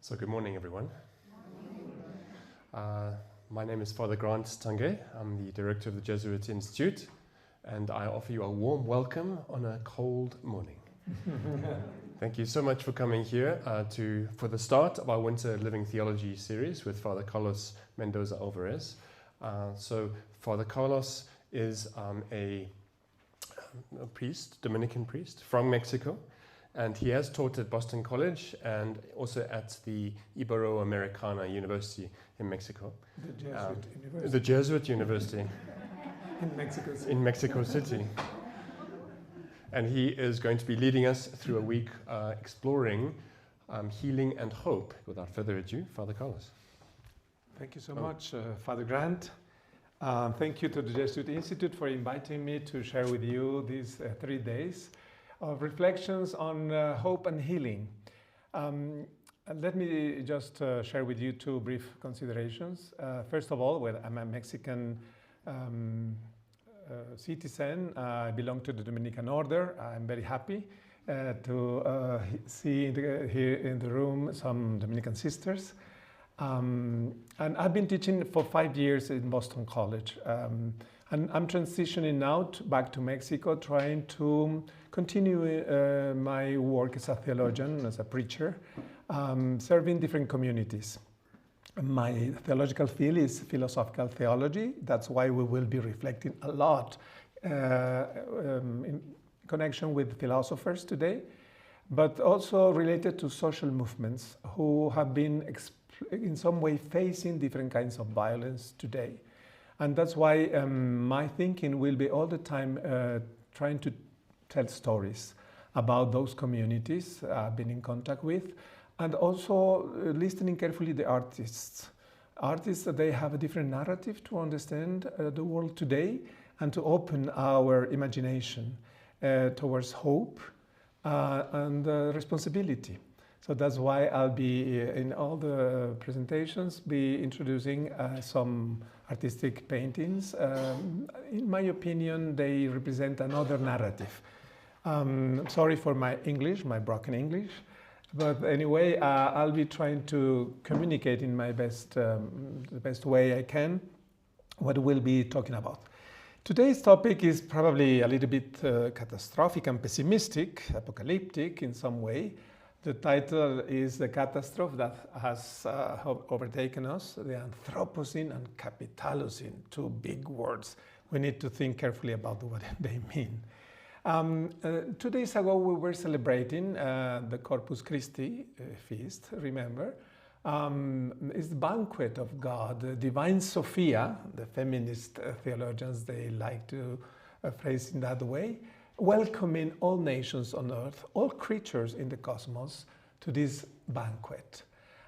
So good morning, everyone. My name is Father Grant Tange. I'm the director of the Jesuit Institute, and I offer you a warm welcome on a cold morning. Thank you so much for coming here for the start of our Winter Living Theology series with Father Carlos Mendoza-Álvarez. So Father Carlos is a priest, Dominican priest from Mexico. And he has taught at Boston College and also at the Ibero-Americana University in Mexico. The Jesuit University. The Jesuit University. In Mexico City. In Mexico City. And he is going to be leading us through a week exploring healing and hope. Without further ado, Father Carlos. Thank you so much, Father Grant. Thank you to the Jesuit Institute for inviting me to share with you these 3 days of reflections on hope and healing. Let me just share with you 2 brief considerations. First of all, I'm a Mexican citizen. I belong to the Dominican order. I'm very happy to see here in the room some Dominican sisters. And I've been teaching for 5 years in Boston College. And I'm transitioning now back to Mexico, trying to continue my work as a theologian, as a preacher, serving different communities. My theological field is philosophical theology. That's why we will be reflecting a lot in connection with philosophers today, but also related to social movements who have been in some way facing different kinds of violence today. And that's why my thinking will be all the time trying to tell stories about those communities I've been in contact with, and also listening carefully to the artists. Artists, they have a different narrative to understand the world today and to open our imagination towards hope and responsibility. So that's why I'll be in all the presentations be introducing some artistic paintings. In my opinion, they represent another narrative. Sorry for my English, my broken English, but anyway, I'll be trying to communicate in my the best way I can what we'll be talking about. Today's topic is probably a little bit catastrophic and pessimistic, apocalyptic in some way. The title is the Catastrophe that has overtaken us, the Anthropocene and Capitalocene, 2 big words. We need to think carefully about what they mean. 2 days ago, we were celebrating the Corpus Christi feast, remember? It's the banquet of God, the Divine Sophia, the feminist theologians, they like to phrase in that way, welcoming all nations on earth, all creatures in the cosmos to this banquet.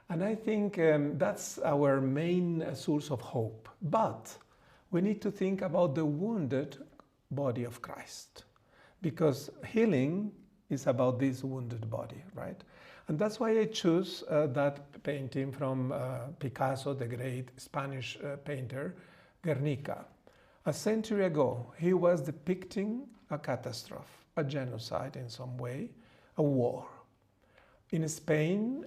And I think that's our main source of hope. But we need to think about the wounded body of Christ, because healing is about this wounded body, right? And that's why I choose that painting from Picasso, the great Spanish painter, Guernica. A century ago, he was depicting a catastrophe, a genocide in some way, a war. In Spain,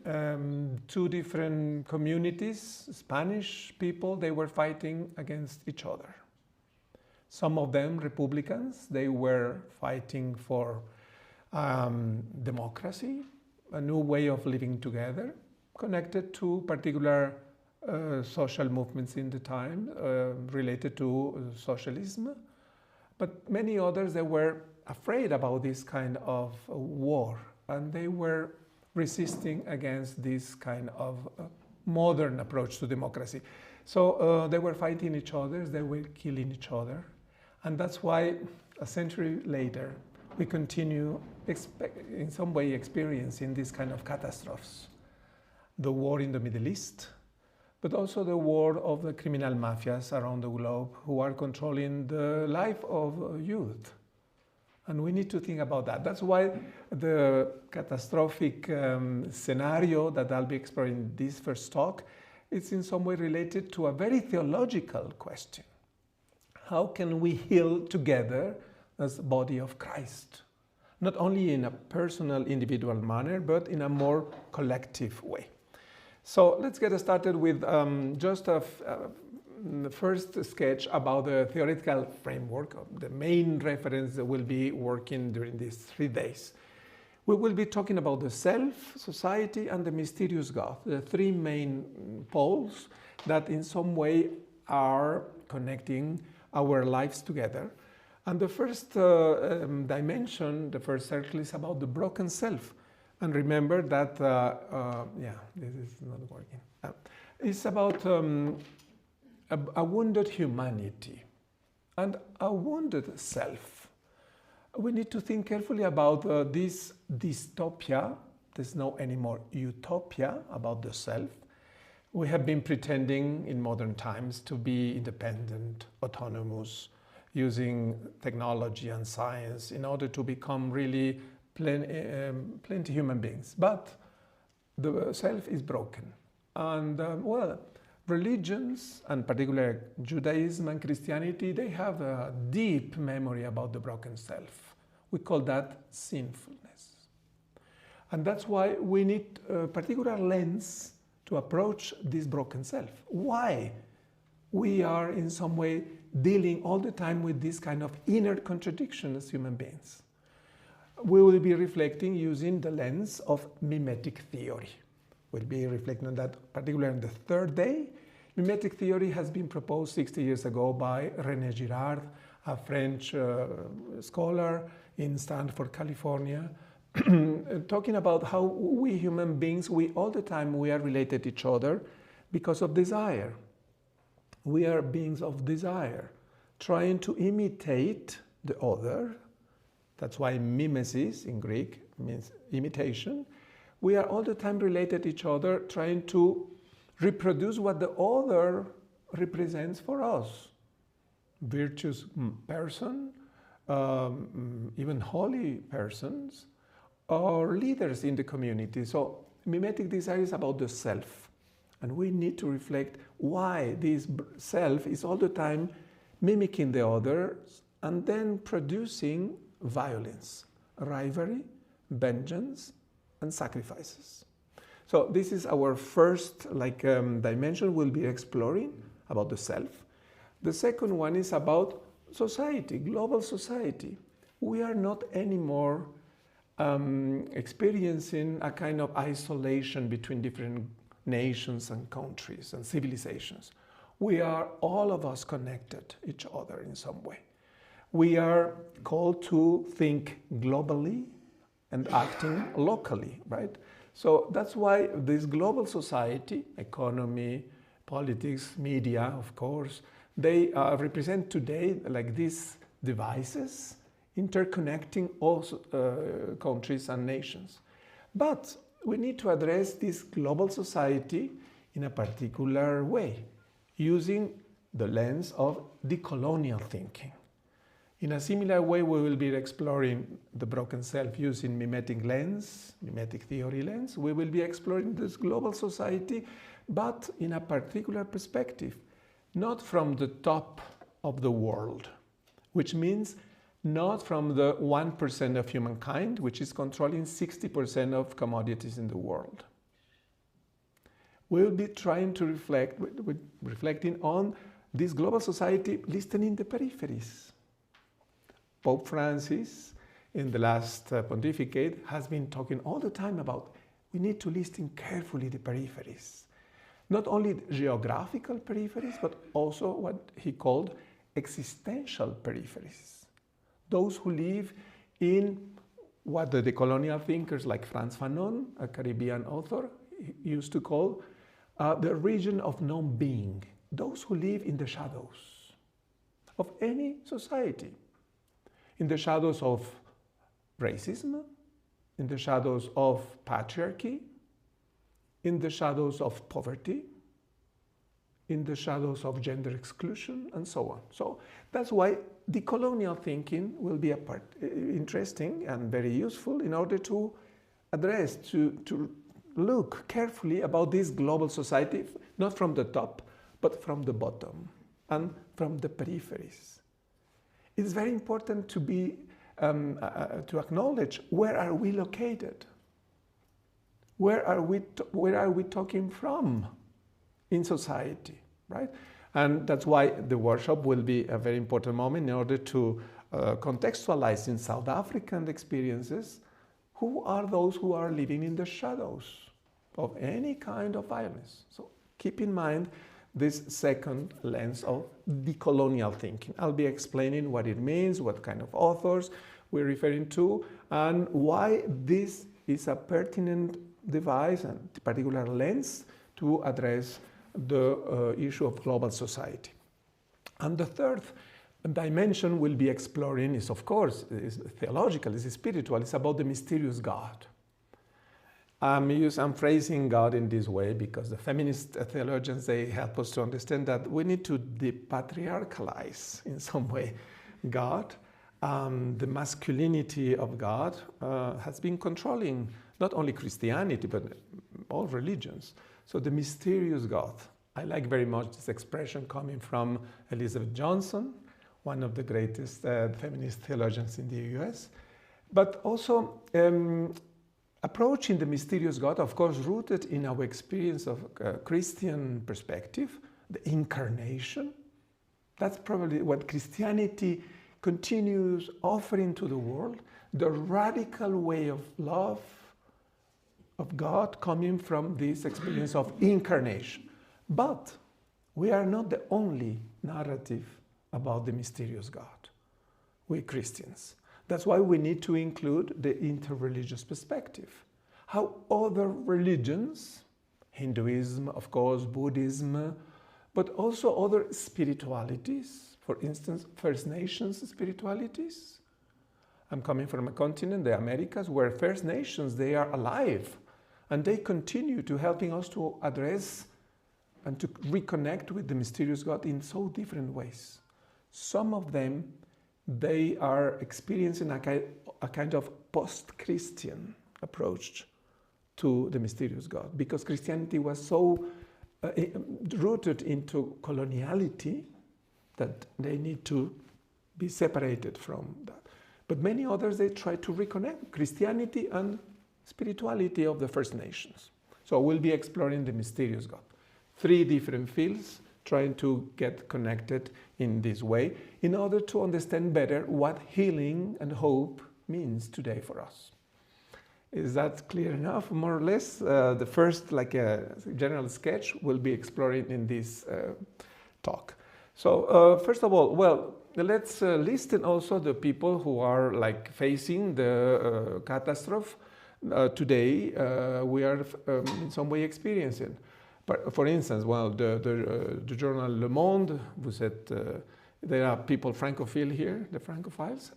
2 different communities, Spanish people, they were fighting against each other. Some of them Republicans, they were fighting for democracy, a new way of living together, connected to particular social movements in the time related to socialism. But many others, they were afraid about this kind of war, and they were resisting against this kind of modern approach to democracy. So they were fighting each other, they were killing each other. And that's why a century later, we continue in some way experiencing this kind of catastrophes. The war in the Middle East, but also the war of the criminal mafias around the globe who are controlling the life of youth. And we need to think about that. That's why the catastrophic scenario that I'll be exploring in this first talk is in some way related to a very theological question. How can we heal together as the body of Christ? Not only in a personal, individual manner, but in a more collective way. So let's get started with just the first sketch about the theoretical framework, the main reference that will be working during these 3 days. We will be talking about the self, society, and the mysterious God, the 3 main poles that in some way are connecting our lives together. And the first dimension, the first circle, is about the broken self. And remember that, this is not working. It's about a wounded humanity and a wounded self. We need to think carefully about this dystopia. There's no anymore utopia about the self. We have been pretending in modern times to be independent, autonomous, using technology and science in order to become really plenty human beings. But the self is broken. And religions, and particularly Judaism and Christianity, they have a deep memory about the broken self. We call that sinfulness. And that's why we need a particular lens to approach this broken self. Why we are in some way dealing all the time with this kind of inner contradiction as human beings. We will be reflecting using the lens of mimetic theory. We'll be reflecting on that particularly on the 3rd day. Mimetic theory has been proposed 60 years ago by René Girard, a French scholar in Stanford, California, talking about how we human beings, all the time we are related to each other because of desire. We are beings of desire, trying to imitate the other. That's why mimesis in Greek means imitation. We are all the time related to each other, trying to reproduce what the other represents for us. Virtuous person, even holy persons, or leaders in the community. So mimetic desire is about the self. And we need to reflect why this self is all the time mimicking the others and then producing violence, rivalry, vengeance, and sacrifices. So this is our first dimension we'll be exploring about the self. The second one is about society, global society. We are not anymore experiencing a kind of isolation between different nations and countries and civilizations. We are, all of us, connected each other in some way. We are called to think globally and acting locally, right? So that's why this global society, economy, politics, media, of course, they represent today like these devices interconnecting all countries and nations. But we need to address this global society in a particular way, using the lens of decolonial thinking. In a similar way, we will be exploring the broken self using mimetic theory lens. We will be exploring this global society, but in a particular perspective, not from the top of the world, which means not from the 1% of humankind, which is controlling 60% of commodities in the world. We will be trying to reflecting on this global society, listening the peripheries. Pope Francis, in the last pontificate, has been talking all the time about we need to listen carefully the peripheries. Not only geographical peripheries, but also what he called existential peripheries. Those who live in what the decolonial thinkers like Frantz Fanon, a Caribbean author, used to call the region of non-being. Those who live in the shadows of any society. In the shadows of racism, in the shadows of patriarchy, in the shadows of poverty, in the shadows of gender exclusion, and so on. So that's why decolonial thinking will be interesting and very useful in order to address, to look carefully about this global society, not from the top, but from the bottom and from the peripheries. It's very important to be to acknowledge where are we located. where are we talking from in society, right? And that's why the workshop will be a very important moment in order to contextualize in South African experiences who are those who are living in the shadows of any kind of violence. So keep in mind this second lens of decolonial thinking. I'll be explaining what it means, what kind of authors we're referring to, and why this is a pertinent device and particular lens to address the issue of global society. And the third dimension we'll be exploring is, of course, is theological, is spiritual. It's about the mysterious God. I'm phrasing God in this way because the feminist theologians, they help us to understand that we need to depatriarchalize in some way God. The masculinity of God has been controlling not only Christianity, but all religions. So the mysterious God. I like very much this expression coming from Elizabeth Johnson, one of the greatest feminist theologians in the US. But also approaching the mysterious God, of course, rooted in our experience of Christian perspective, the incarnation. That's probably what Christianity continues offering to the world, the radical way of love of God coming from this experience of incarnation. But we are not the only narrative about the mysterious God, we Christians. That's why we need to include the interreligious perspective. How other religions, Hinduism, of course, Buddhism, but also other spiritualities, for instance, First Nations spiritualities. I'm coming from a continent, the Americas, where First Nations, they are alive and they continue to helping us to address and to reconnect with the mysterious God in so different ways. Some of them, they are experiencing a kind of post-Christian approach to the mysterious God, because Christianity was so rooted into coloniality that they need to be separated from that. But many others, they try to reconnect Christianity and spirituality of the First Nations. So we'll be exploring the mysterious God. 3 different fields, trying to get connected in this way in order to understand better what healing and hope means today for us. Is that clear enough, more or less? The first, like a general sketch, we'll be exploring in this talk. So first of all, well, let's listen also the people who are like facing the catastrophe today. We are in some way experiencing. But for instance, well, the journal Le Monde, who said there are people Francophile here, the Francophiles.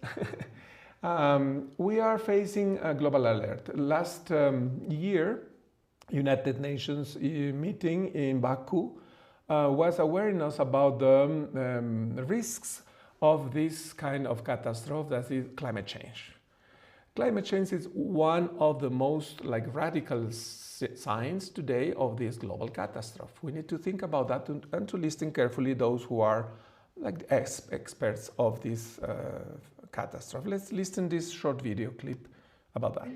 We are facing a global alert. Last year, United Nations meeting in Baku was awareness about the risks of this kind of catastrophe, that is climate change. Climate change is one of the most like radical signs today of this global catastrophe. We need to think about that and to listen carefully those who are like the experts of this catastrophe. Let's listen to this short video clip about that.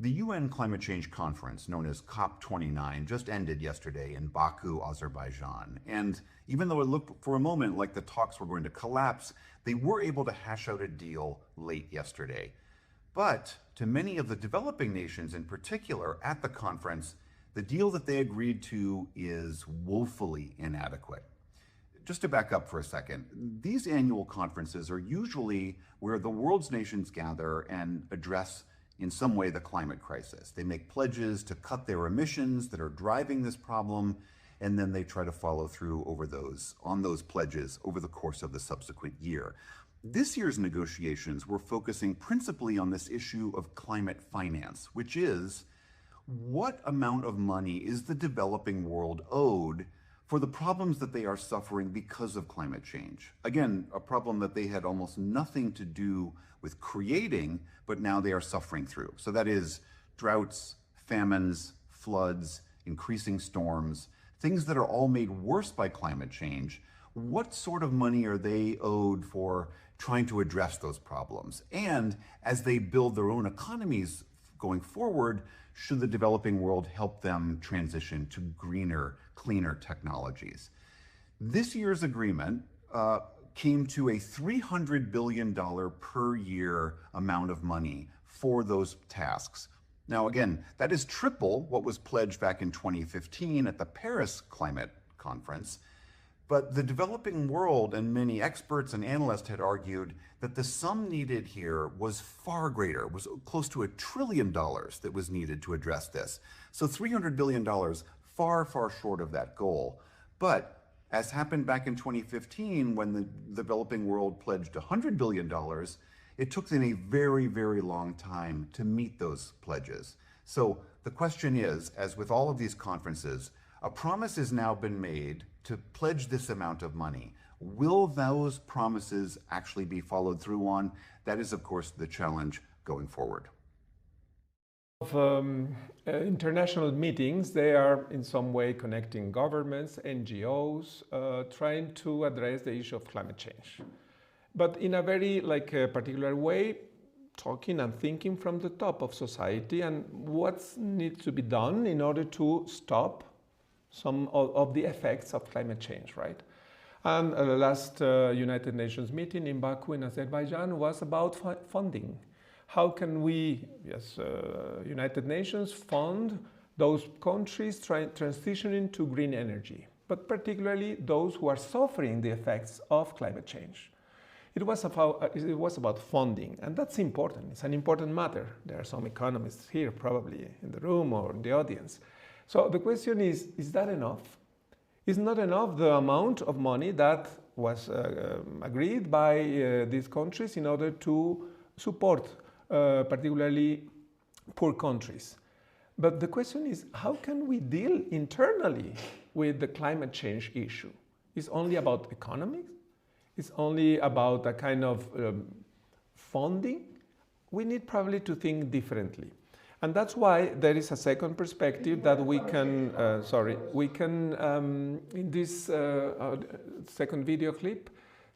The UN Climate Change Conference, known as COP29, just ended yesterday in Baku, Azerbaijan. And even though it looked for a moment like the talks were going to collapse, they were able to hash out a deal late yesterday. But to many of the developing nations in particular at the conference, the deal that they agreed to is woefully inadequate. Just to back up for a second, these annual conferences are usually where the world's nations gather and address in some way the climate crisis. They make pledges to cut their emissions that are driving this problem, and then they try to follow through on those pledges over the course of the subsequent year. This year's negotiations were focusing principally on this issue of climate finance, which is what amount of money is the developing world owed for the problems that they are suffering because of climate change. Again, a problem that they had almost nothing to do with creating, but now they are suffering through. So that is droughts, famines, floods, increasing storms, things that are all made worse by climate change. What sort of money are they owed for trying to address those problems? And as they build their own economies going forward should the developing world help them transition to greener, cleaner technologies. This year's agreement came to a $300 billion per year amount of money for those tasks. Now, again, that is triple what was pledged back in 2015 at the Paris Climate Conference. But the developing world and many experts and analysts had argued that the sum needed here was far greater, was close to $1 trillion that was needed to address this. So $300 billion, far, far short of that goal. But as happened back in 2015, when the developing world pledged $100 billion, it took them a very, very long time to meet those pledges. So the question is, as with all of these conferences, a promise has now been made to pledge this amount of money. Will those promises actually be followed through on? That is, of course, the challenge going forward. Of international meetings, they are in some way connecting governments, NGOs, trying to address the issue of climate change. But in a very particular way, talking and thinking from the top of society and what needs to be done in order to stop some of the effects of climate change, right? And the last United Nations meeting in Baku in Azerbaijan was about funding. How can we, United Nations, fund those countries transitioning to green energy, but particularly those who are suffering the effects of climate change? It was about funding, and that's important. It's an important matter. There are some economists here probably in the room or in the audience. So the question is that enough? Is not enough the amount of money that was agreed by these countries in order to support particularly poor countries? But the question is, how can we deal internally with the climate change issue? It's only about economics? It's only about a kind of funding? We need probably to think differently. And that's why there is a second perspective that we can, in this second video clip,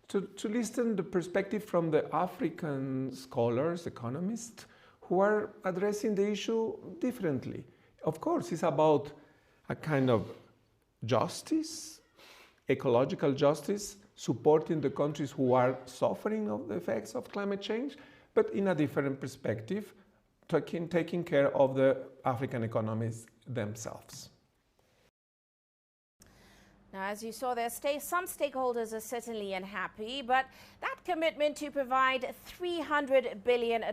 to listen the perspective from the African scholars, economists, who are addressing the issue differently. Of course, it's about a kind of justice, ecological justice, supporting the countries who are suffering of the effects of climate change, but in a different perspective, taking care of the African economies themselves. Now, as you saw there, some stakeholders are certainly unhappy, but that commitment to provide $300 billion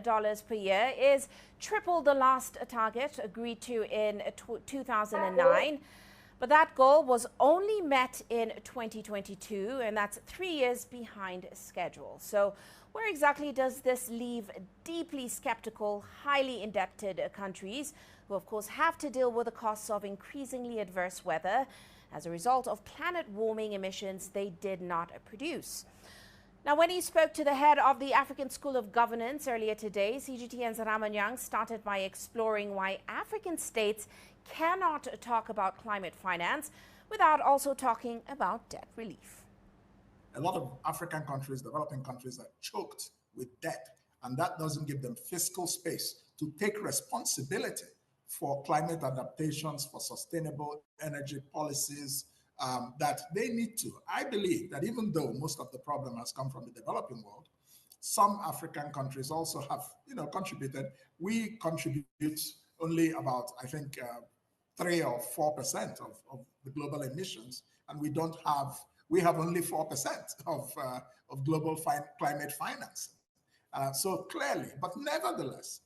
per year is triple the last target agreed to in 2009. But that goal was only met in 2022, and that's 3 years behind schedule. So where exactly does this leave deeply skeptical, highly indebted countries who, of course, have to deal with the costs of increasingly adverse weather as a result of planet warming emissions they did not produce? Now, when he spoke to the head of the African School of Governance earlier today, CGTN's Ramanyang started by exploring why African states cannot talk about climate finance without also talking about debt relief. A lot of African countries, developing countries, are choked with debt, and that doesn't give them fiscal space to take responsibility for climate adaptations, for sustainable energy policies that they need to. I believe that even though most of the problem has come from the developing world, some African countries also have, contributed. We contribute only about, I think, 3 or 4% of the global emissions, and we have only 4% of global climate finance. So clearly, but nevertheless,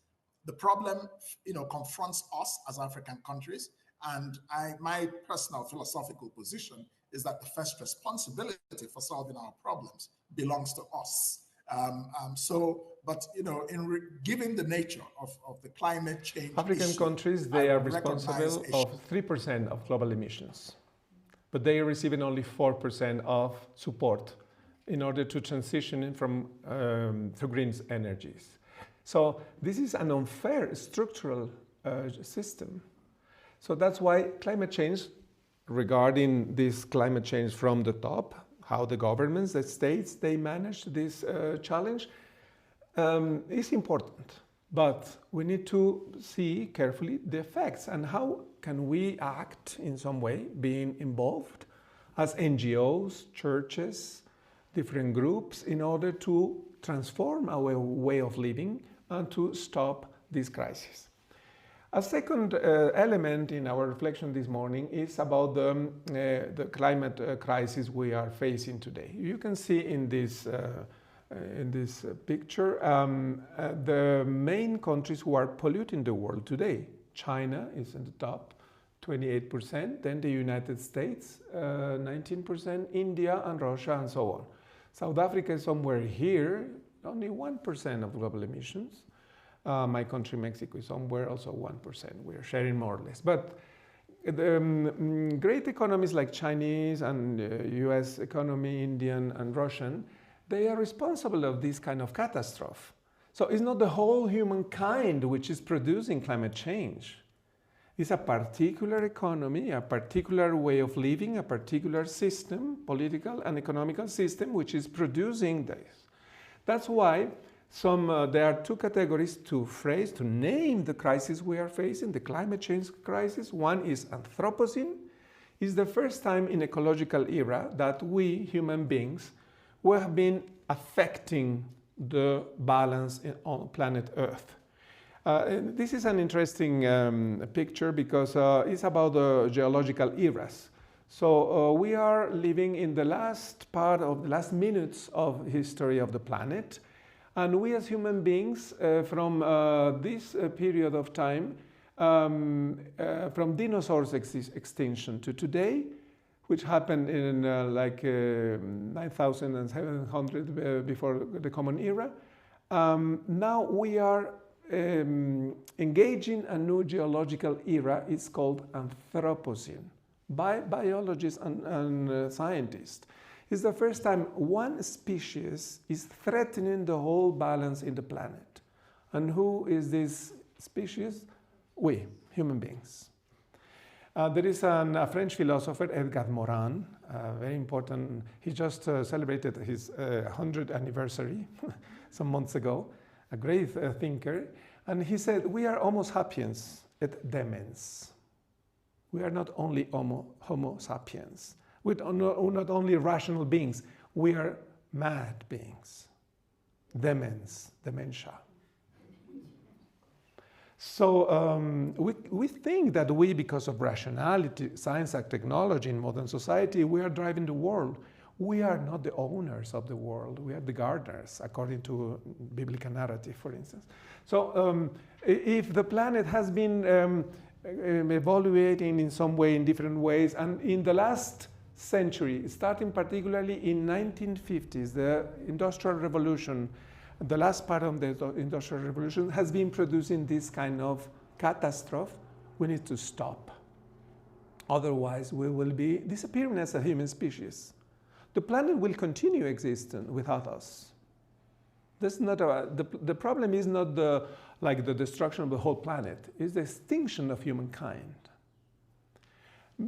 the problem, confronts us as African countries. And my personal philosophical position is that the first responsibility for solving our problems belongs to us. Given the nature of the climate change African issue, countries, they are responsible of 3% of global emissions, but they are receiving only 4% of support in order to transition from to green energies. So this is an unfair structural system. So that's why climate change, regarding this climate change from the top, how the governments, the states, they manage this challenge, is important. But we need to see carefully the effects and how can we act in some way, being involved as NGOs, churches, different groups, in order to transform our way of living and to stop this crisis. A second element in our reflection this morning is about the climate crisis we are facing today. You can see in this picture the main countries who are polluting the world today. China is in the top, 28%, then the United States, 19%, India and Russia and so on. South Africa is somewhere here, only 1% of global emissions. My country, Mexico, is somewhere also 1%. We are sharing more or less. But the great economies like Chinese and US economy, Indian and Russian, they are responsible of this kind of catastrophe. So it's not the whole humankind which is producing climate change. It's a particular economy, a particular way of living, a particular system, political and economical system, which is producing this. That's why there are two categories to name the crisis we are facing, the climate change crisis. One is Anthropocene. It's the first time in ecological era that we, human beings, we have been affecting the balance on planet Earth. This is an interesting picture because it's about the geological eras. So we are living in the last minutes of history of the planet. And we as human beings, from this period of time, from dinosaurs extinction to today, which happened in 9,700 before the Common Era, now we are engaging a new geological era. It's called Anthropocene by biologists and scientists. It's the first time one species is threatening the whole balance in the planet. And who is this species? We, human beings. There is a French philosopher, Edgar Morin, very important. He just celebrated his 100th anniversary some months ago, a great thinker. And he said, we are Homo sapiens et demens. We are not only Homo sapiens. We're not only rational beings, we are mad beings. Dementia. So we think that we, because of rationality, science and technology in modern society, we are driving the world. We are not the owners of the world. We are the gardeners, according to biblical narrative, for instance. So if the planet has been evaluating in some way, in different ways, and in the last century, starting particularly in 1950s, the Industrial Revolution, the last part of the Industrial Revolution has been producing this kind of catastrophe. We need to stop. Otherwise, we will be disappearing as a human species. The planet will continue existing without us. That's not the problem is not the destruction of the whole planet. It's the extinction of humankind.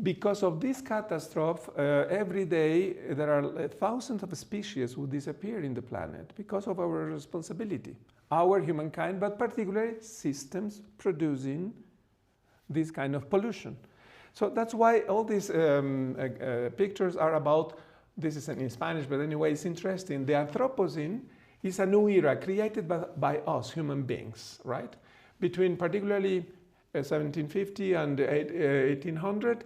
Because of this catastrophe, every day there are thousands of species who disappear in the planet because of our responsibility. Our humankind, but particularly systems producing this kind of pollution. So that's why all these pictures are about, this is in Spanish, but anyway, it's interesting. The Anthropocene is a new era created by us, human beings, right? Between particularly 1750 and 1800,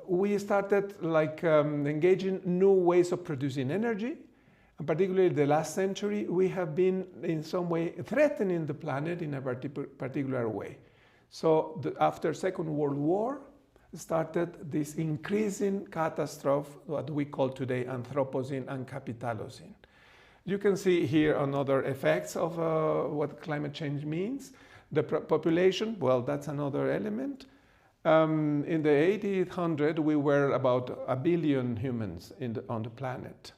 we started engaging new ways of producing energy. And particularly the last century, we have been in some way threatening the planet in a particular way. So after Second World War, started this increasing catastrophe, what we call today Anthropocene and Capitalocene. You can see here another effects of what climate change means. The population, well, that's another element. In the 1800s, we were about 1 billion humans on the planet.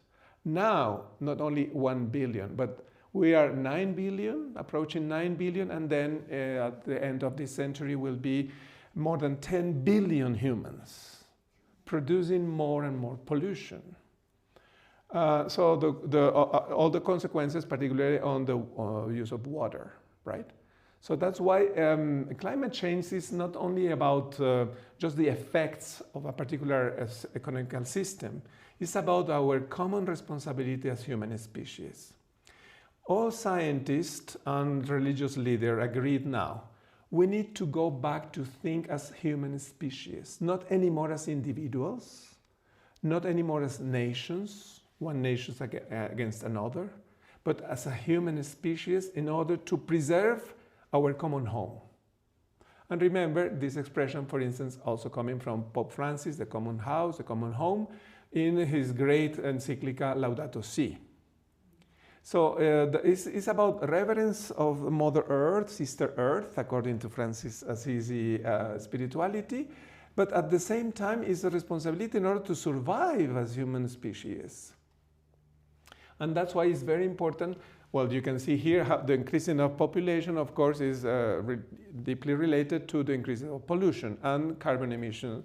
Now, not only 1 billion, but we are 9 billion, approaching 9 billion, and then at the end of this century will be more than 10 billion humans, producing more and more pollution. So all the consequences, particularly on the use of water, right? So that's why climate change is not only about just the effects of a particular economical system. It's about our common responsibility as human species. All scientists and religious leaders agreed now, we need to go back to think as human species, not anymore as individuals, not anymore as nations, one nation against another, but as a human species in order to preserve our common home. And remember this expression, for instance, also coming from Pope Francis, the common house, the common home, in his great encyclica Laudato Si. So it's about reverence of Mother Earth, Sister Earth, according to Francis Assisi spirituality, but at the same time is a responsibility in order to survive as human species. And that's why it's very important. Well, you can see here how the increasing of population, of course, is deeply related to the increase of pollution and carbon emission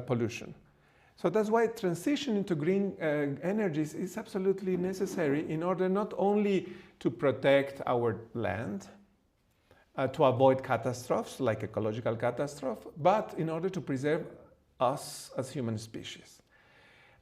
pollution. So that's why transition into green energies is absolutely necessary in order not only to protect our land, to avoid catastrophes like ecological catastrophe, but in order to preserve us as human species.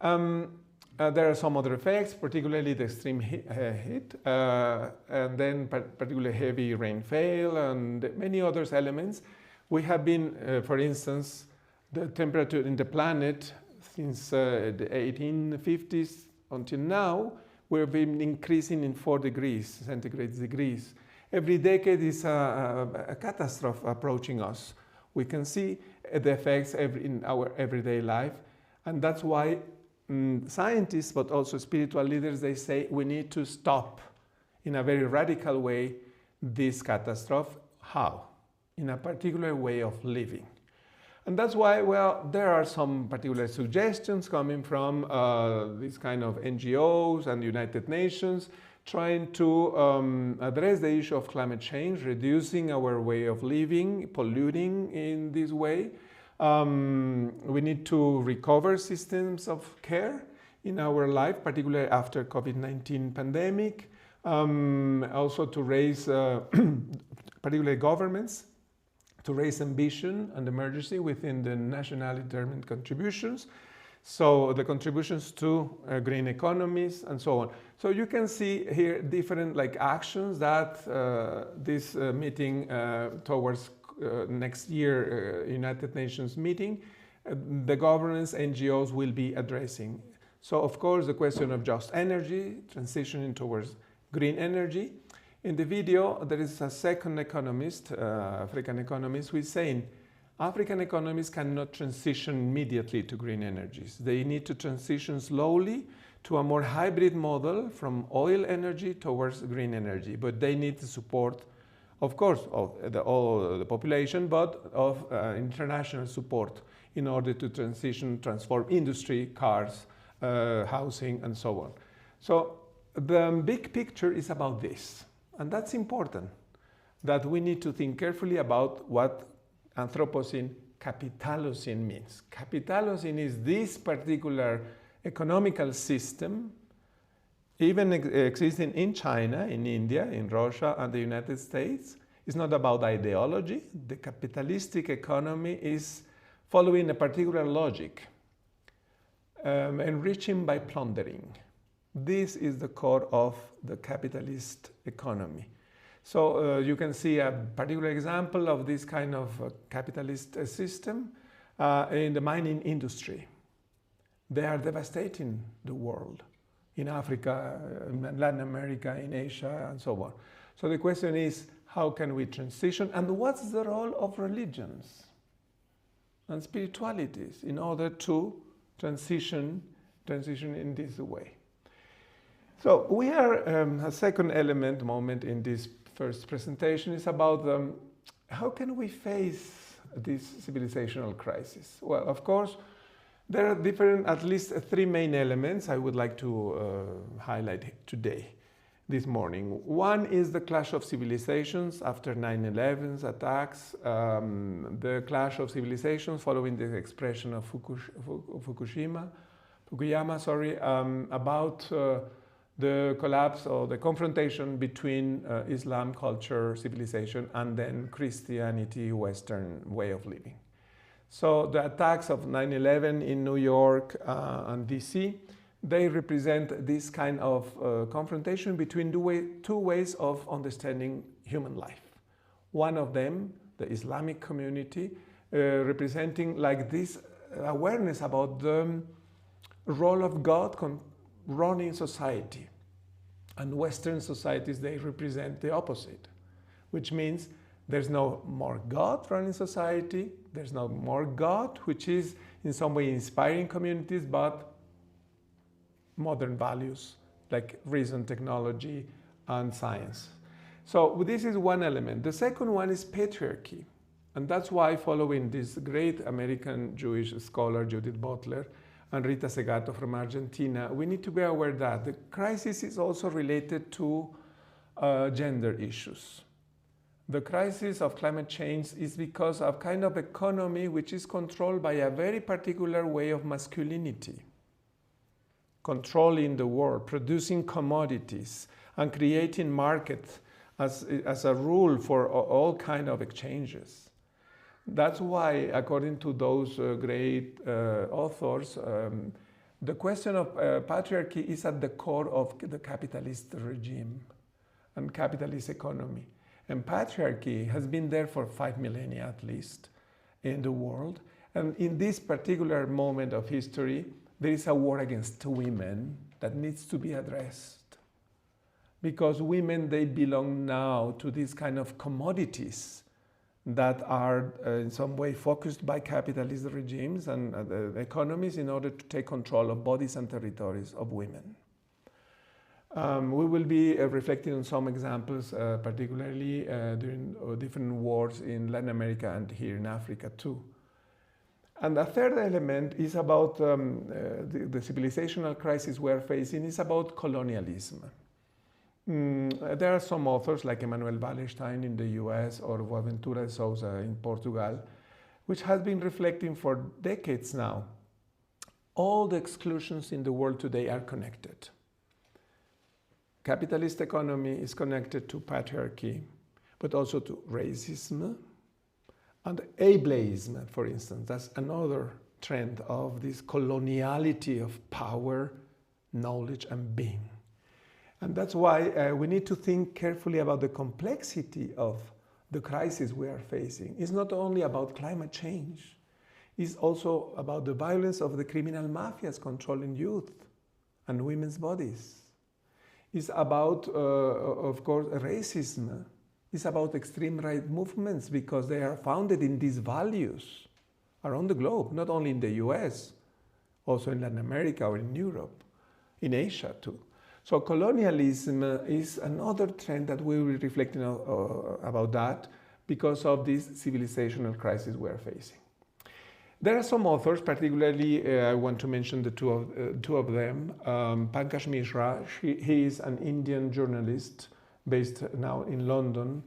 There are some other effects, particularly the extreme heat, and then particularly heavy rainfall and many other elements. We have been, for instance, the temperature in the planet since the 1850s until now, we've been increasing in 4 degrees centigrade degrees. Every decade is a catastrophe approaching us. We can see the effects in our everyday life, and that's why scientists, but also spiritual leaders, they say we need to stop in a very radical way this catastrophe. How? In a particular way of living. And that's why, well, there are some particular suggestions coming from these kind of NGOs and United Nations trying to address the issue of climate change, reducing our way of living, polluting in this way. We need to recover systems of care in our life, particularly after COVID-19 pandemic. Also to raise, particularly governments, to raise ambition and emergency within the nationally determined contributions. So the contributions to green economies and so on. So you can see here different actions that this meeting towards next year United Nations meeting, the governments, NGOs will be addressing. So of course the question of just energy, transitioning towards green energy. In the video there is a second economist, African economist, who is saying African economies cannot transition immediately to green energies. They need to transition slowly to a more hybrid model from oil energy towards green energy, but they need the support, of course, of all the population, but of international support in order to transform industry, cars, housing, and so on. So the big picture is about this, and that's important, that we need to think carefully about what Anthropocene, Capitalocene means. Capitalocene is this particular economical system, even existing in China, in India, in Russia, and the United States. It's not about ideology. The capitalistic economy is following a particular logic, enriching by plundering. This is the core of the capitalist economy. So you can see a particular example of this kind of capitalist system in the mining industry. They are devastating the world, in Africa, in Latin America, in Asia, and so on. So the question is, how can we transition? And what's the role of religions and spiritualities in order to transition in this way? So we are a second moment in this first presentation is about how can we face this civilizational crisis? Well, of course, there are different, at least 3 main elements I would like to highlight today, this morning. One is the clash of civilizations after 9/11's attacks, the clash of civilizations following the expression of Fukuyama, about the collapse or the confrontation between Islam culture, civilization, and then Christianity, Western way of living. So the attacks of 9/11 in New York and DC, they represent this kind of confrontation between two ways of understanding human life. One of them, the Islamic community, representing like this awareness about the role of God running society. And Western societies, they represent the opposite, which means there's no more God running society, there's no more God, which is in some way inspiring communities, but modern values like reason, technology, and science. So this is one element. The second one is patriarchy. And that's why, following this great American Jewish scholar, Judith Butler, and Rita Segato from Argentina, we need to be aware that the crisis is also related to gender issues. The crisis of climate change is because of kind of economy which is controlled by a very particular way of masculinity, controlling the world, producing commodities, and creating markets as a rule for all kind of exchanges. That's why, according to those great authors, the question of patriarchy is at the core of the capitalist regime and capitalist economy. And patriarchy has been there for 5 millennia at least in the world. And in this particular moment of history, there is a war against women that needs to be addressed. Because women, they belong now to these kind of commodities that are in some way focused by capitalist regimes and economies in order to take control of bodies and territories of women. We will be reflecting on some examples, particularly during different wars in Latin America and here in Africa too. And the third element is about the civilizational crisis we're facing is about colonialism. There are some authors like Emmanuel Wallerstein in the US or Boaventura de Souza in Portugal, which has been reflecting for decades now. All the exclusions in the world today are connected. Capitalist economy is connected to patriarchy, but also to racism and ableism, for instance. That's another trend of this coloniality of power, knowledge, and being. And that's why we need to think carefully about the complexity of the crisis we are facing. It's not only about climate change. It's also about the violence of the criminal mafias controlling youth and women's bodies. It's about, of course, racism. It's about extreme right movements because they are founded in these values around the globe, not only in the US, also in Latin America or in Europe, in Asia too. So colonialism is another trend that we will be reflecting about that because of this civilizational crisis we are facing. There are some authors, particularly I want to mention the two of them. Pankaj Mishra, he is an Indian journalist based now in London.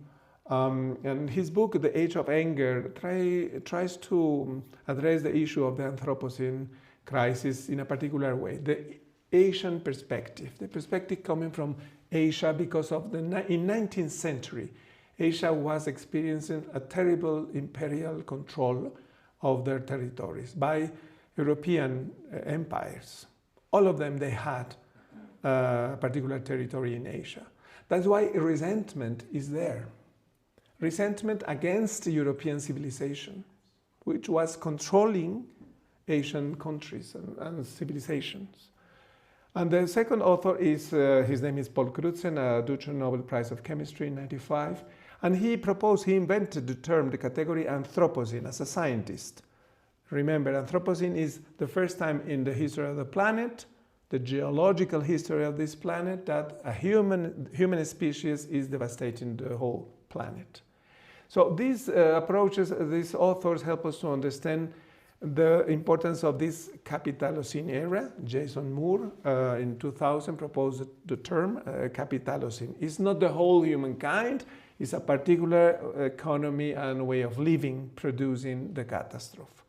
And his book, The Age of Anger, tries to address the issue of the Anthropocene crisis in a particular way. The Asian perspective, the perspective coming from Asia because of in 19th century, Asia was experiencing a terrible imperial control of their territories by European empires. All of them, they had a particular territory in Asia. That's why resentment is there. Resentment against European civilization, which was controlling Asian countries and civilizations. And the second author is, his name is Paul Crutzen, a Dutch Nobel Prize of Chemistry in 1995. And he invented the term, the category Anthropocene as a scientist. Remember, Anthropocene is the first time in the history of the planet, the geological history of this planet, that a human species is devastating the whole planet. So these approaches, these authors help us to understand the importance of this Capitalocene era. Jason Moore in 2000 proposed the term Capitalocene. It's not the whole humankind, it's a particular economy and way of living producing the catastrophe.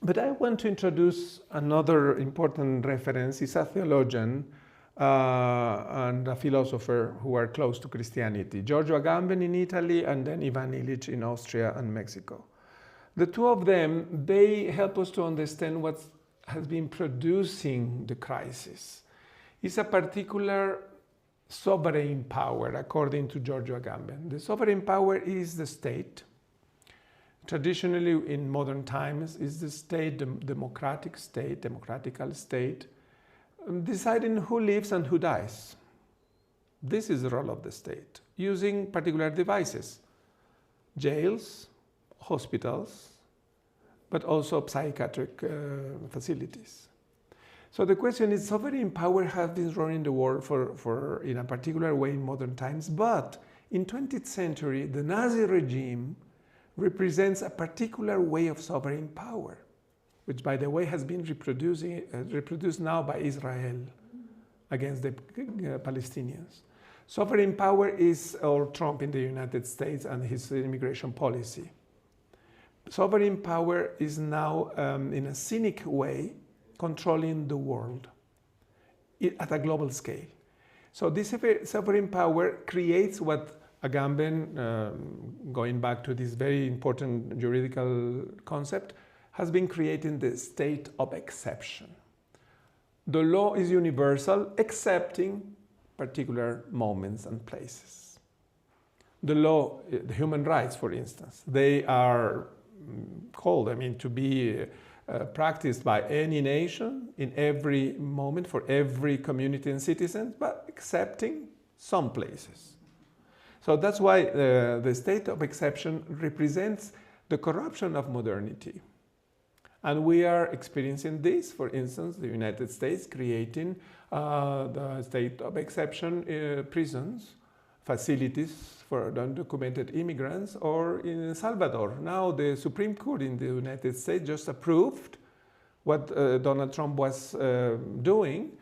But I want to introduce another important reference. He's a theologian and a philosopher who are close to Christianity. Giorgio Agamben in Italy, and then Ivan Illich in Austria and Mexico. The two of them, they help us to understand what has been producing the crisis. It's a particular sovereign power, according to Giorgio Agamben. The sovereign power is the state. Traditionally, in modern times, is the state, the democratical state, deciding who lives and who dies. This is the role of the state, using particular devices, jails, hospitals, but also psychiatric facilities. So the question is, sovereign power has been running the world for in a particular way in modern times, but in 20th century, the Nazi regime represents a particular way of sovereign power, which, by the way, has been reproduced now by Israel against the Palestinians. Sovereign power is Trump in the United States and his immigration policy. Sovereign power is now, in a cynic way, controlling the world at a global scale. So this sovereign power creates what Agamben, going back to this very important juridical concept, has been creating the state of exception. The law is universal, excepting particular moments and places. The law, the human rights, for instance, they are called, to be practiced by any nation in every moment for every community and citizen, but excepting some places. So that's why the state of exception represents the corruption of modernity. And we are experiencing this, for instance, the United States creating the state of exception prisons, facilities for undocumented immigrants, or in El Salvador. Now the Supreme Court in the United States just approved what Donald Trump was doing,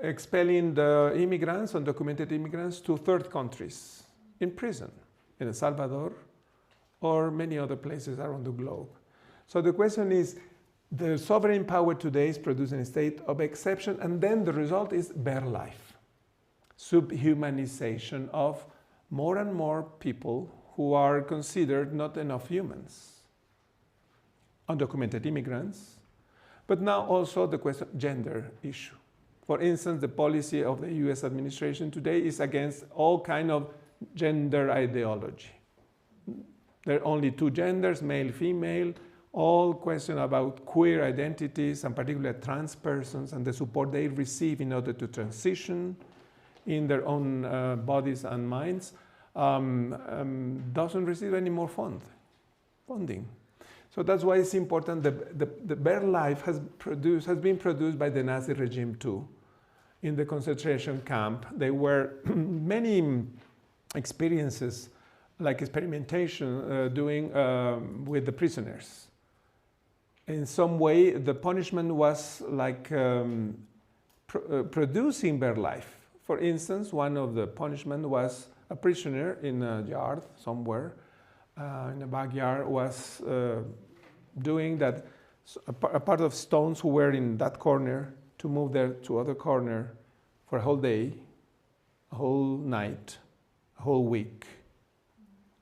expelling the immigrants, undocumented immigrants, to third countries in prison, in El Salvador or many other places around the globe. So the question is, the sovereign power today is producing a state of exception, and then the result is bare life, subhumanization of more and more people who are considered not enough humans, undocumented immigrants, but now also the question gender issue. For instance, the policy of the US administration today is against all kind of gender ideology. There are only two genders, male, female, all question about queer identities, and particularly trans persons, and the support they receive in order to transition in their own bodies and minds, doesn't receive any more funding. So that's why it's important. The bare life has been produced by the Nazi regime too. In the concentration camp, there were many experiences, like experimentation doing with the prisoners. In some way, the punishment was like producing bare life. For instance, one of the punishment was a prisoner in a yard somewhere, in a backyard, was doing that, a part of stones who were in that corner to move there to other corner for a whole day, a whole night, a whole week.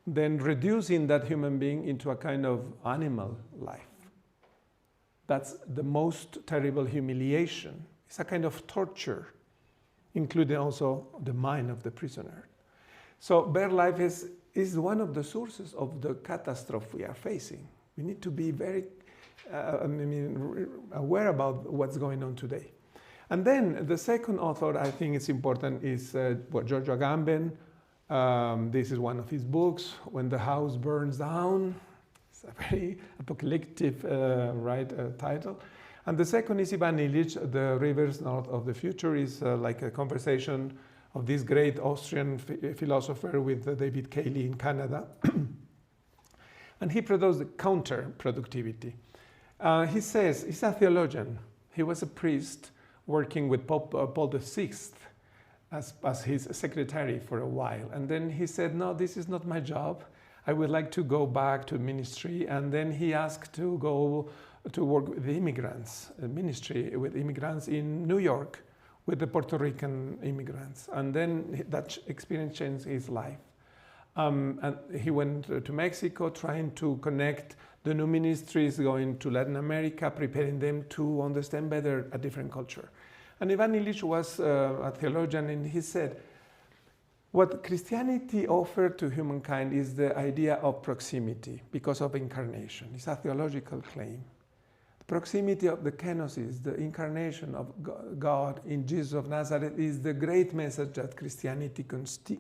Then reducing that human being into a kind of animal life. That's the most terrible humiliation. It's a kind of torture, including also the mind of the prisoner. So bare life is one of the sources of the catastrophe we are facing. We need to be very aware about what's going on today. And then the second author I think is important is Giorgio Agamben. This is one of his books, When the House Burns Down. It's a very apocalyptic title. And the second is Ivan Illich, The Rivers North of the Future, is like a conversation of this great Austrian philosopher with David Cayley in Canada. And he proposed counter-productivity. He says, he's a theologian. He was a priest working with Pope Paul VI as his secretary for a while. And then he said, no, this is not my job. I would like to go back to ministry. And then he asked to go to work with the immigrants, ministry with immigrants in New York, with the Puerto Rican immigrants. And then that experience changed his life. And he went to Mexico trying to connect the new ministries going to Latin America, preparing them to understand better a different culture. And Ivan Illich was a theologian, and he said, what Christianity offered to humankind is the idea of proximity because of incarnation. It's a theological claim. The proximity of the kenosis, the incarnation of God in Jesus of Nazareth, is the great message that Christianity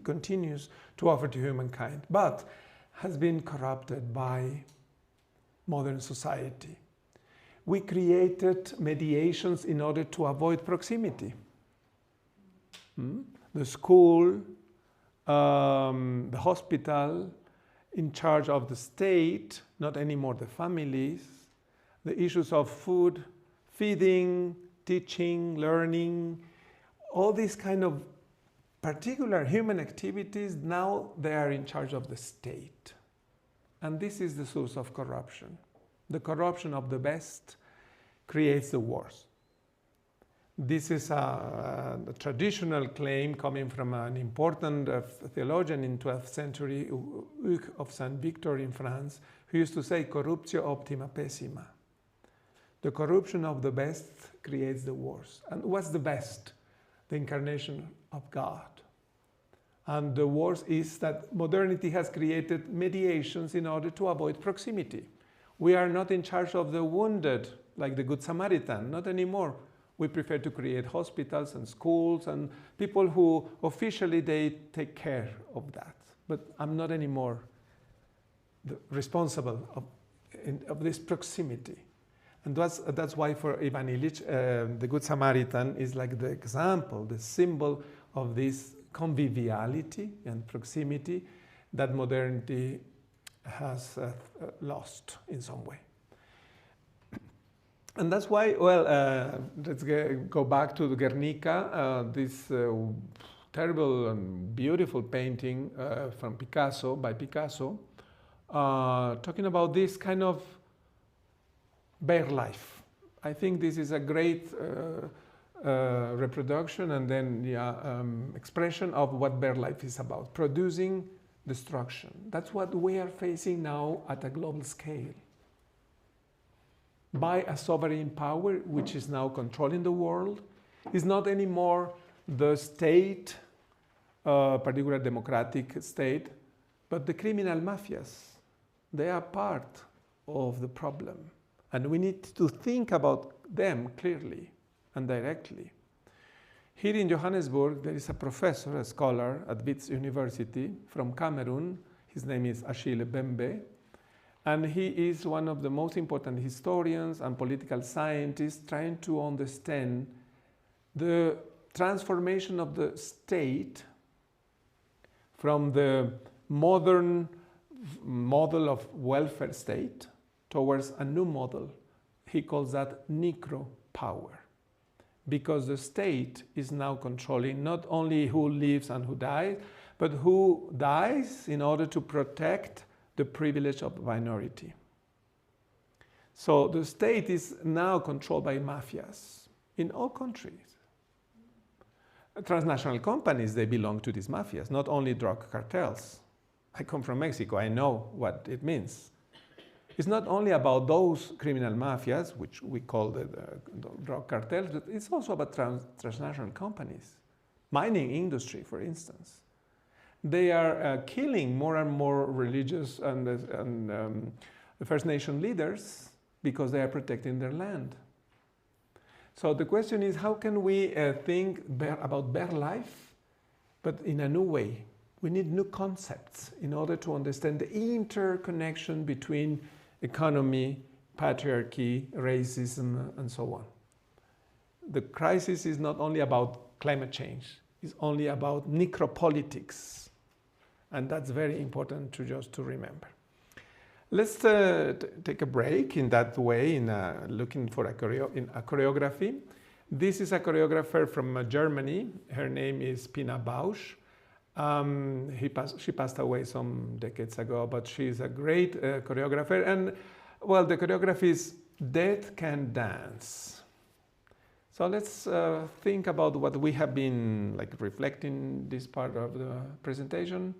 continues to offer to humankind, but has been corrupted by modern society. We created mediations in order to avoid proximity. The school, the hospital, in charge of the state, not anymore the families, the issues of food, feeding, teaching, learning, all these kind of particular human activities, now they are in charge of the state. And this is the source of corruption. The corruption of the best creates the worst. This is a traditional claim coming from an important theologian in 12th century, Hugues of Saint Victor in France, who used to say, corruptio optima pessima. The corruption of the best creates the worst. And what's the best? The incarnation of God. And the worst is that modernity has created mediations in order to avoid proximity. We are not in charge of the wounded, like the Good Samaritan, not anymore. We prefer to create hospitals and schools and people who officially they take care of that. But I'm not anymore responsible of this proximity. And that's why for Ivan Illich, the Good Samaritan is like the example, the symbol of this conviviality and proximity that modernity has lost in some way. And that's why, well, let's go back to the Guernica, this terrible and beautiful painting from Picasso, by Picasso, talking about this kind of bare life. I think this is a great reproduction and then expression of what bare life is about, producing destruction. That's what we are facing now at a global scale. By a sovereign power which is now controlling the world, is not anymore the state, particular democratic state, but the criminal mafias. They are part of the problem. And we need to think about them clearly and directly. Here in Johannesburg, there is a professor, a scholar at Wits University from Cameroon. His name is Achille Bembe. And he is one of the most important historians and political scientists trying to understand the transformation of the state from the modern model of welfare state towards a new model. He calls that necro power, because the state is now controlling not only who lives and who dies, but who dies in order to protect the privilege of the minority. So the state is now controlled by mafias in all countries. Transnational companies, they belong to these mafias, not only drug cartels. I come from Mexico, I know what it means. It's not only about those criminal mafias, which we call the drug cartels, but it's also about transnational companies. Mining industry, for instance. They are killing more and more religious and First Nation leaders because they are protecting their land. So the question is, how can we think about bare life, but in a new way? We need new concepts in order to understand the interconnection between economy, patriarchy, racism, and so on. The crisis is not only about climate change, it's only about necropolitics. And that's very important to remember. Let's take a break in that way, in looking for a choreography. This is a choreographer from Germany. Her name is Pina Bausch. She passed away some decades ago, but she's a great choreographer. And, well, the choreography is Death Can Dance. So let's think about what we have been reflecting this part of the presentation,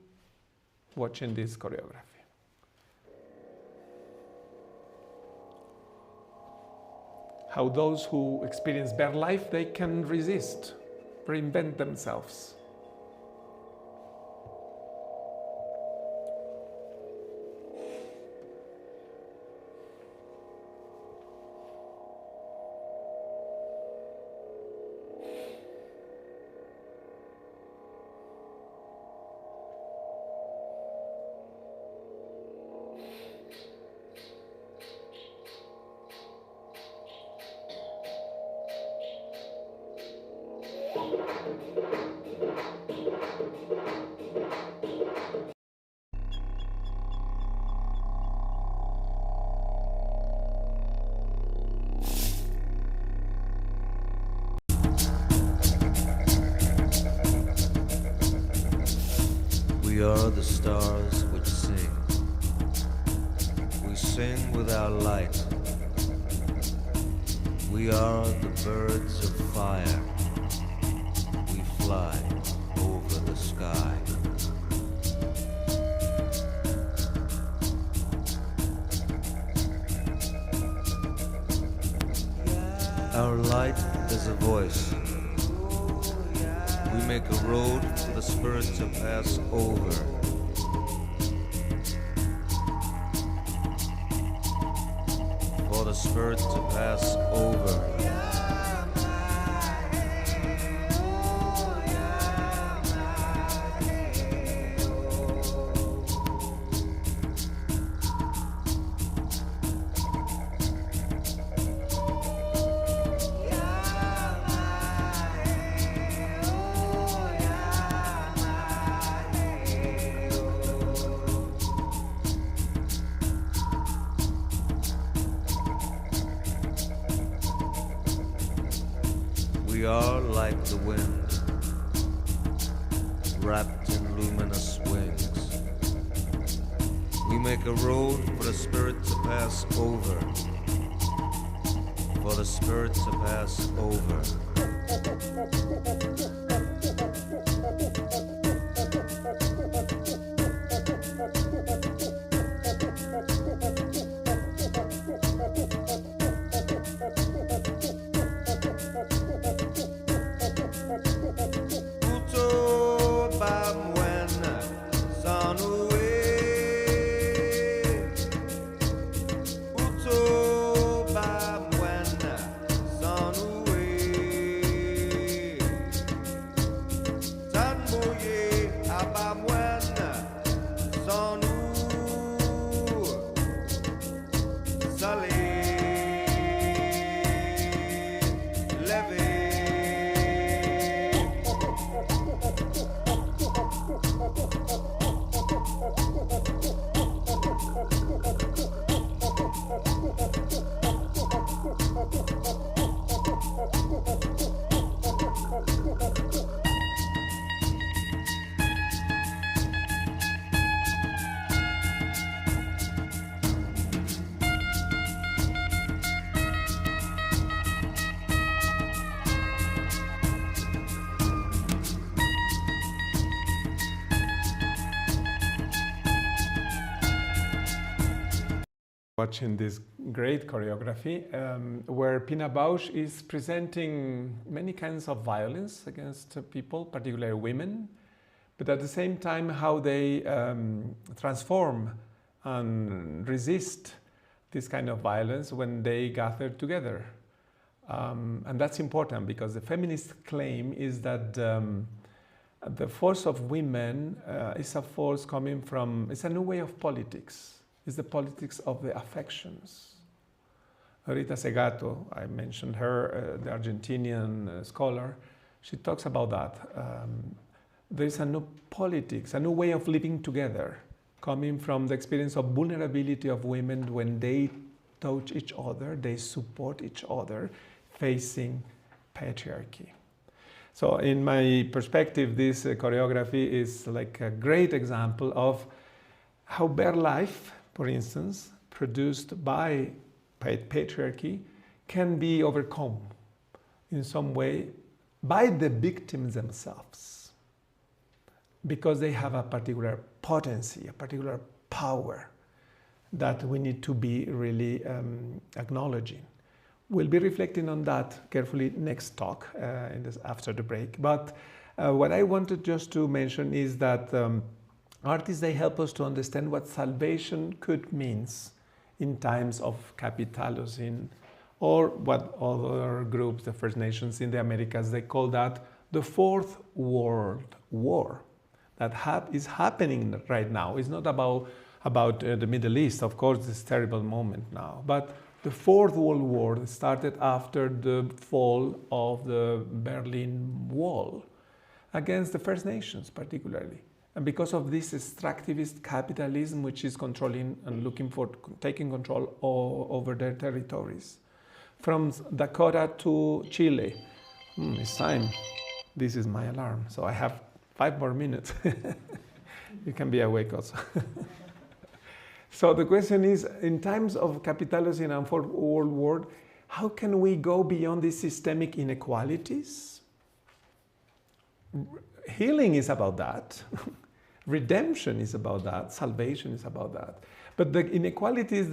watching this choreography. How those who experience bare life, they can resist, reinvent themselves. We are the stars which sing. We sing with our light. We are the birds of fire. We fly over the sky. Our light is a voice. We make a road for the spirit to pass over. For the spirit to pass over. We are like the wind, wrapped in luminous wings. We make a road for the spirit to pass over, for the spirit to pass over. Watching this great choreography where Pina Bausch is presenting many kinds of violence against people, particularly women, but at the same time how they transform and resist this kind of violence when they gather together. And that's important because the feminist claim is that the force of women is a force coming from, it's a new way of politics. It's the politics of the affections. Rita Segato, I mentioned her, the Argentinian scholar, she talks about that. There is a new politics, a new way of living together, coming from the experience of vulnerability of women when they touch each other, they support each other, facing patriarchy. So in my perspective, this choreography is like a great example of how bare life, for instance, produced by patriarchy, can be overcome in some way by the victims themselves, because they have a particular potency, a particular power that we need to be really acknowledging. We'll be reflecting on that carefully next talk after the break. But what I wanted just to mention is that artists, they help us to understand what salvation could means in times of capitalism, or what other groups, the First Nations in the Americas, they call that the Fourth World War. That is happening right now. It's not about the Middle East, of course, this terrible moment now, but the Fourth World War started after the fall of the Berlin Wall against the First Nations particularly. And because of this extractivist capitalism, which is controlling and looking for taking control over their territories. From Dakota to Chile, it's time. This is my alarm, so I have 5 more minutes. You can be awake also. So the question is, in times of capitalism and Fourth World War, how can we go beyond these systemic inequalities? Healing is about that. Redemption is about that. Salvation is about that. But the inequalities,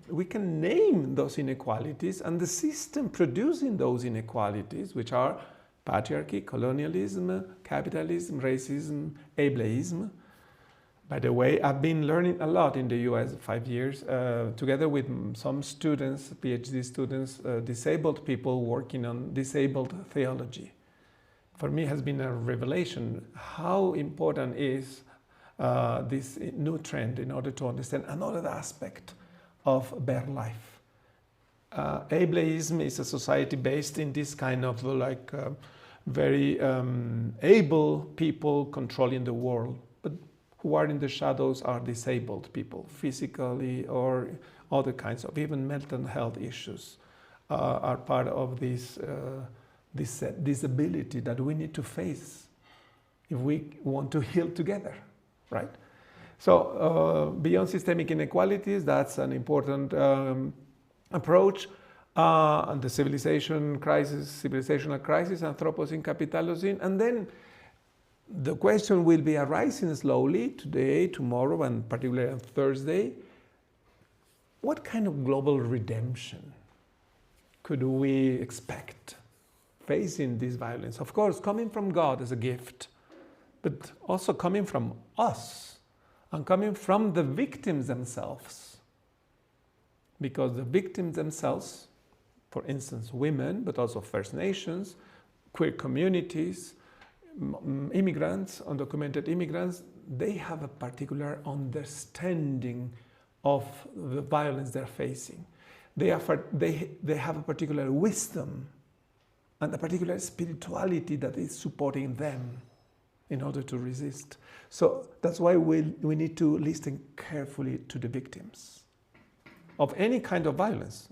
we can name those inequalities, and the system producing those inequalities, which are patriarchy, colonialism, capitalism, racism, ableism. By the way, I've been learning a lot in the US 5 years, together with some students, PhD students, disabled people working on disabled theology. For me, it has been a revelation how important is this new trend in order to understand another aspect of bare life. Ableism is a society based in this kind of very able people controlling the world, but who are in the shadows are disabled people, physically or other kinds of, even mental health issues are part of this disability that we need to face if we want to heal together, right? So beyond systemic inequalities, that's an important approach. And the civilizational crisis, Anthropocene, capitalism, and then the question will be arising slowly today, tomorrow, and particularly on Thursday. What kind of global redemption could we expect facing this violence? Of course, coming from God as a gift, but also coming from us and coming from the victims themselves. Because the victims themselves, for instance, women, but also First Nations, queer communities, immigrants, undocumented immigrants, they have a particular understanding of the violence they're facing. They have a particular wisdom and a particular spirituality that is supporting them in order to resist. So that's why we need to listen carefully to the victims of any kind of violence,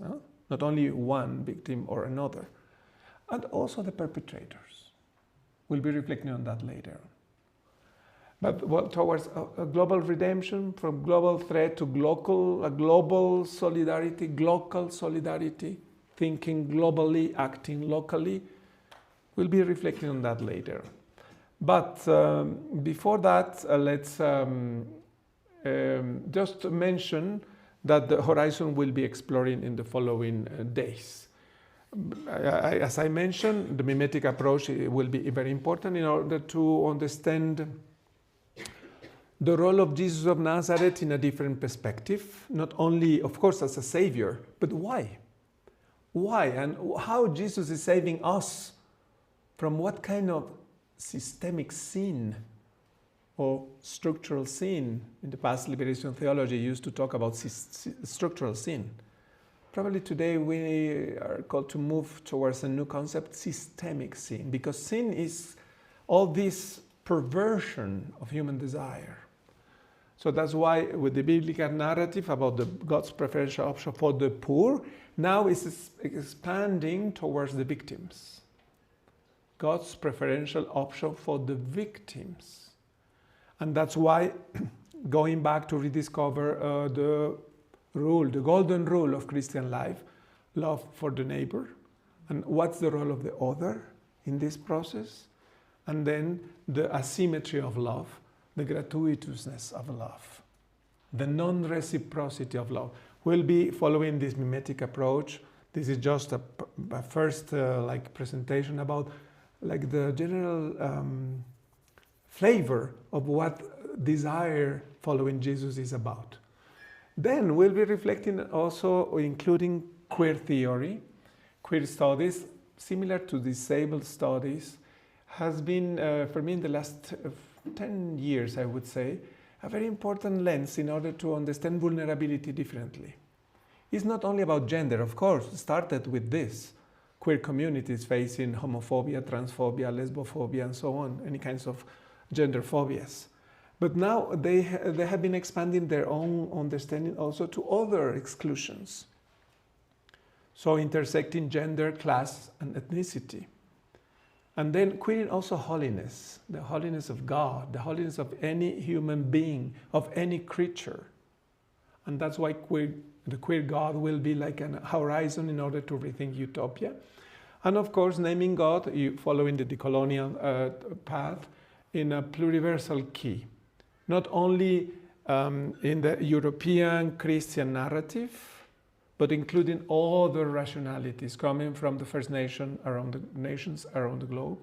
not only one victim or another, and also the perpetrators. We'll be reflecting on that later. But towards a global redemption, from global threat to global solidarity, local solidarity, thinking globally, acting locally. We'll be reflecting on that later. But before that, let's just mention that the horizon will be exploring in the following days. As I mentioned, the mimetic approach will be very important in order to understand the role of Jesus of Nazareth in a different perspective, not only, of course, as a savior, but why? Why and how Jesus is saving us from what kind of systemic sin or structural sin. In the past, liberation theology used to talk about structural sin. Probably today we are called to move towards a new concept, systemic sin, because sin is all this perversion of human desire. So that's why with the biblical narrative about God's preferential option for the poor, now it's expanding towards the victims. God's preferential option for the victims. And that's why going back to rediscover the golden rule of Christian life, love for the neighbor, And what's the role of the other in this process? And then the asymmetry of love, the gratuitousness of love, the non-reciprocity of love. We'll be following this mimetic approach. This is just a first presentation about like the general flavor of what desire following Jesus is about. Then we'll be reflecting also, including queer theory. Queer studies, similar to disabled studies, has been, for me in the last 10 years, I would say, a very important lens in order to understand vulnerability differently. It's not only about gender, of course, it started with this. Queer communities facing homophobia, transphobia, lesbophobia, and so on, any kinds of gender phobias. But now they have been expanding their own understanding also to other exclusions. So intersecting gender, class, and ethnicity. And then queering also holiness, the holiness of God, the holiness of any human being, of any creature. And that's why the queer God will be like a horizon in order to rethink utopia. And of course, naming God, following the decolonial path, in a pluriversal key. Not only in the European Christian narrative, but including all the rationalities coming from the First Nations around the globe,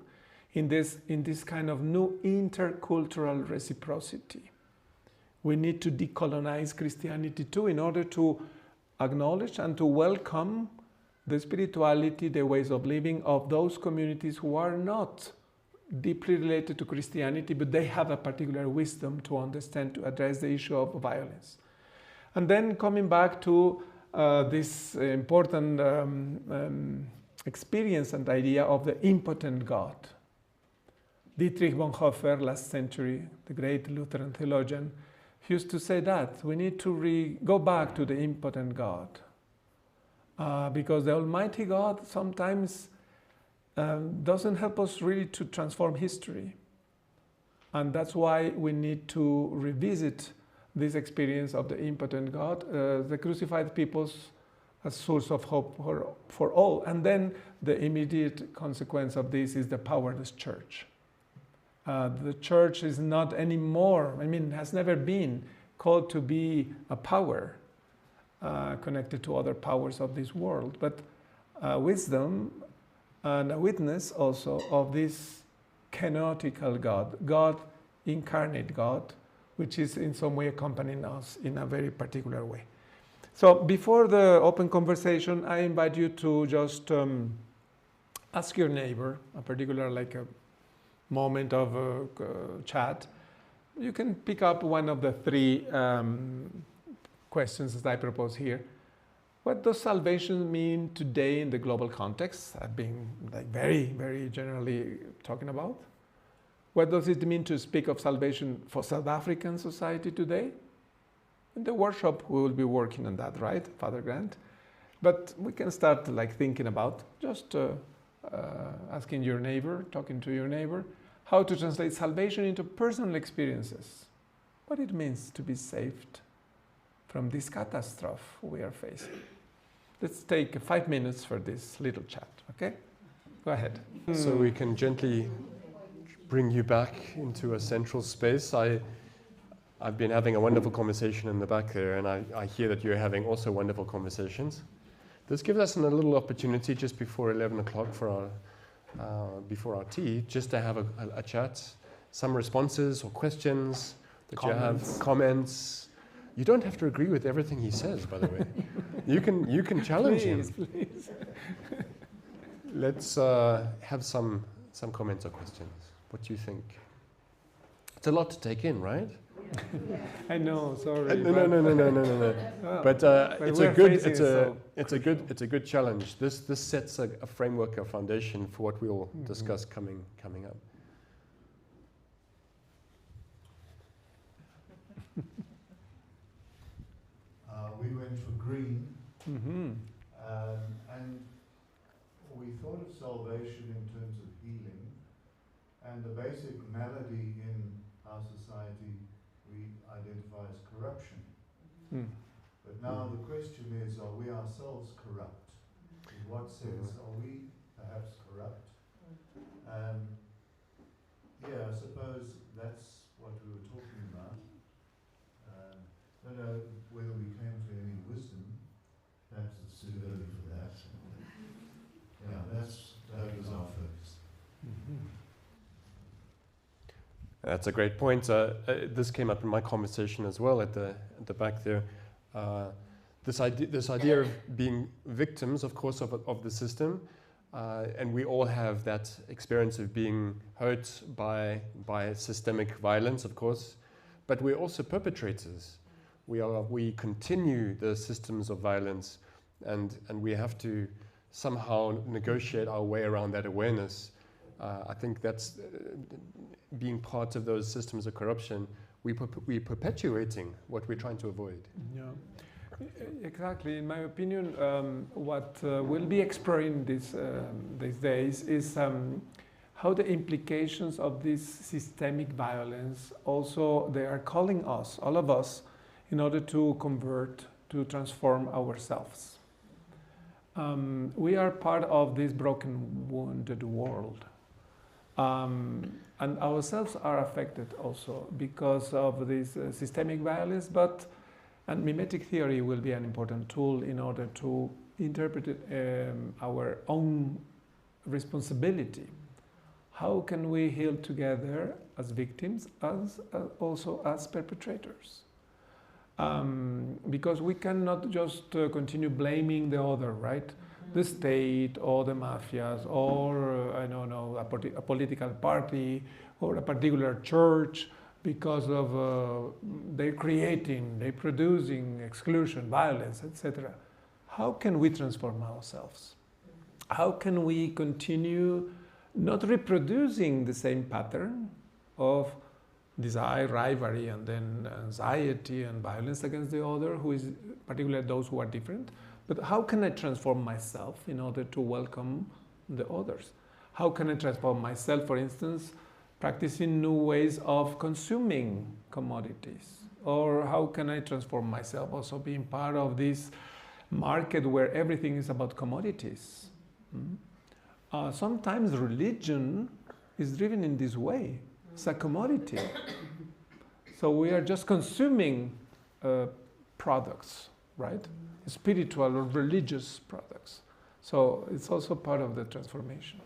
in this kind of new intercultural reciprocity. We need to decolonize Christianity too in order to acknowledge and to welcome the spirituality, the ways of living of those communities who are not deeply related to Christianity, but they have a particular wisdom to understand, to address the issue of violence. And then coming back to this important experience and idea of the impotent God. Dietrich Bonhoeffer, last century, the great Lutheran theologian, used to say that we need to go back to the impotent God. Because the Almighty God sometimes doesn't help us really to transform history. And that's why we need to revisit this experience of the impotent God, the crucified peoples as source of hope for all. And then the immediate consequence of this is the powerless church. The church is not anymore, has never been called to be a power connected to other powers of this world, but wisdom and a witness also of this kenotical God, God incarnate God, which is in some way accompanying us in a very particular way. So before the open conversation, I invite you to just ask your neighbor, a particular like a moment of chat. You can pick up one of the three questions that I propose here. What does salvation mean today in the global context? I've been like very, very generally talking about. What does it mean to speak of salvation for South African society today? In the workshop, we will be working on that, right, Father Grant? But we can start like thinking about just asking your neighbor, talking to your neighbor, how to translate salvation into personal experiences. What it means to be saved from this catastrophe we are facing. Let's take 5 minutes for this little chat, okay? Go ahead. So we can gently bring you back into a central space. I've been having a wonderful conversation in the back there, and I hear that you're having also wonderful conversations. This gives us a little opportunity just before 11 o'clock for before our tea, just to have a chat, some responses or questions that you have, comments. You don't have to agree with everything he says, by the way. You can challenge him. Please. Let's have some comments or questions. What do you think? It's a lot to take in, right? I know, sorry. No. But it's a good challenge. This sets a framework, a foundation for what we'll discuss coming up. We went for green, Mm-hmm. and we thought of salvation in terms of healing, and the basic malady in our society we identify as corruption. Mm. But now the question is, are we ourselves corrupt? In what sense are we perhaps corrupt? Yeah, I suppose that's what we were talking about. I don't know whether we came to any wisdom. Perhaps it's too early for that. Yeah, that was our focus. That's a great point. This came up in my conversation as well at the back there. This idea of being victims, of course, of the system, and we all have that experience of being hurt by systemic violence, of course, but we're also perpetrators. We continue the systems of violence, and we have to somehow negotiate our way around that awareness. I think that's being part of those systems of corruption. We're perpetuating what we're trying to avoid. Yeah, exactly. In my opinion, what we'll be exploring these days is how the implications of this systemic violence also, they are calling us, all of us, in order to convert, to transform ourselves. We are part of this broken, wounded world. And ourselves are affected also because of this systemic violence, and mimetic theory will be an important tool in order to interpret our own responsibility. How can we heal together as victims, as also as perpetrators? Because we cannot just continue blaming the other, right? The state or the mafias or, I don't know, a political party or a particular church because of they're producing exclusion, violence, etc. How can we transform ourselves? How can we continue not reproducing the same pattern of desire, rivalry, and then anxiety and violence against the other, who is particularly those who are different? But how can I transform myself in order to welcome the others? How can I transform myself, for instance, practicing new ways of consuming commodities? Or how can I transform myself also being part of this market where everything is about commodities? Sometimes religion is driven in this way. It's a commodity. So we are just consuming products, right? Spiritual or religious products. So it's also part of the transformation.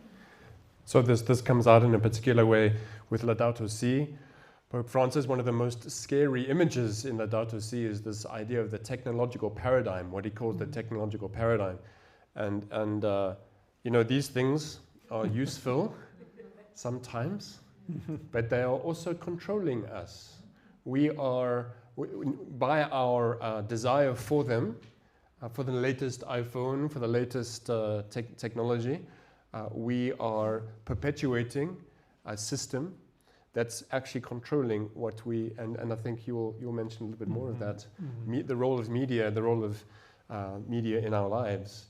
So this comes out in a particular way with Laudato Si. Pope Francis, one of the most scary images in Laudato Si is this idea of the technological paradigm, what he calls the technological paradigm. And you know, these things are useful sometimes, but they are also controlling us. We are, by our desire for them, for the latest iPhone, for the latest technology, we are perpetuating a system that's actually controlling what we, and I think you'll mention a little bit more of that, the role of media, media in our lives.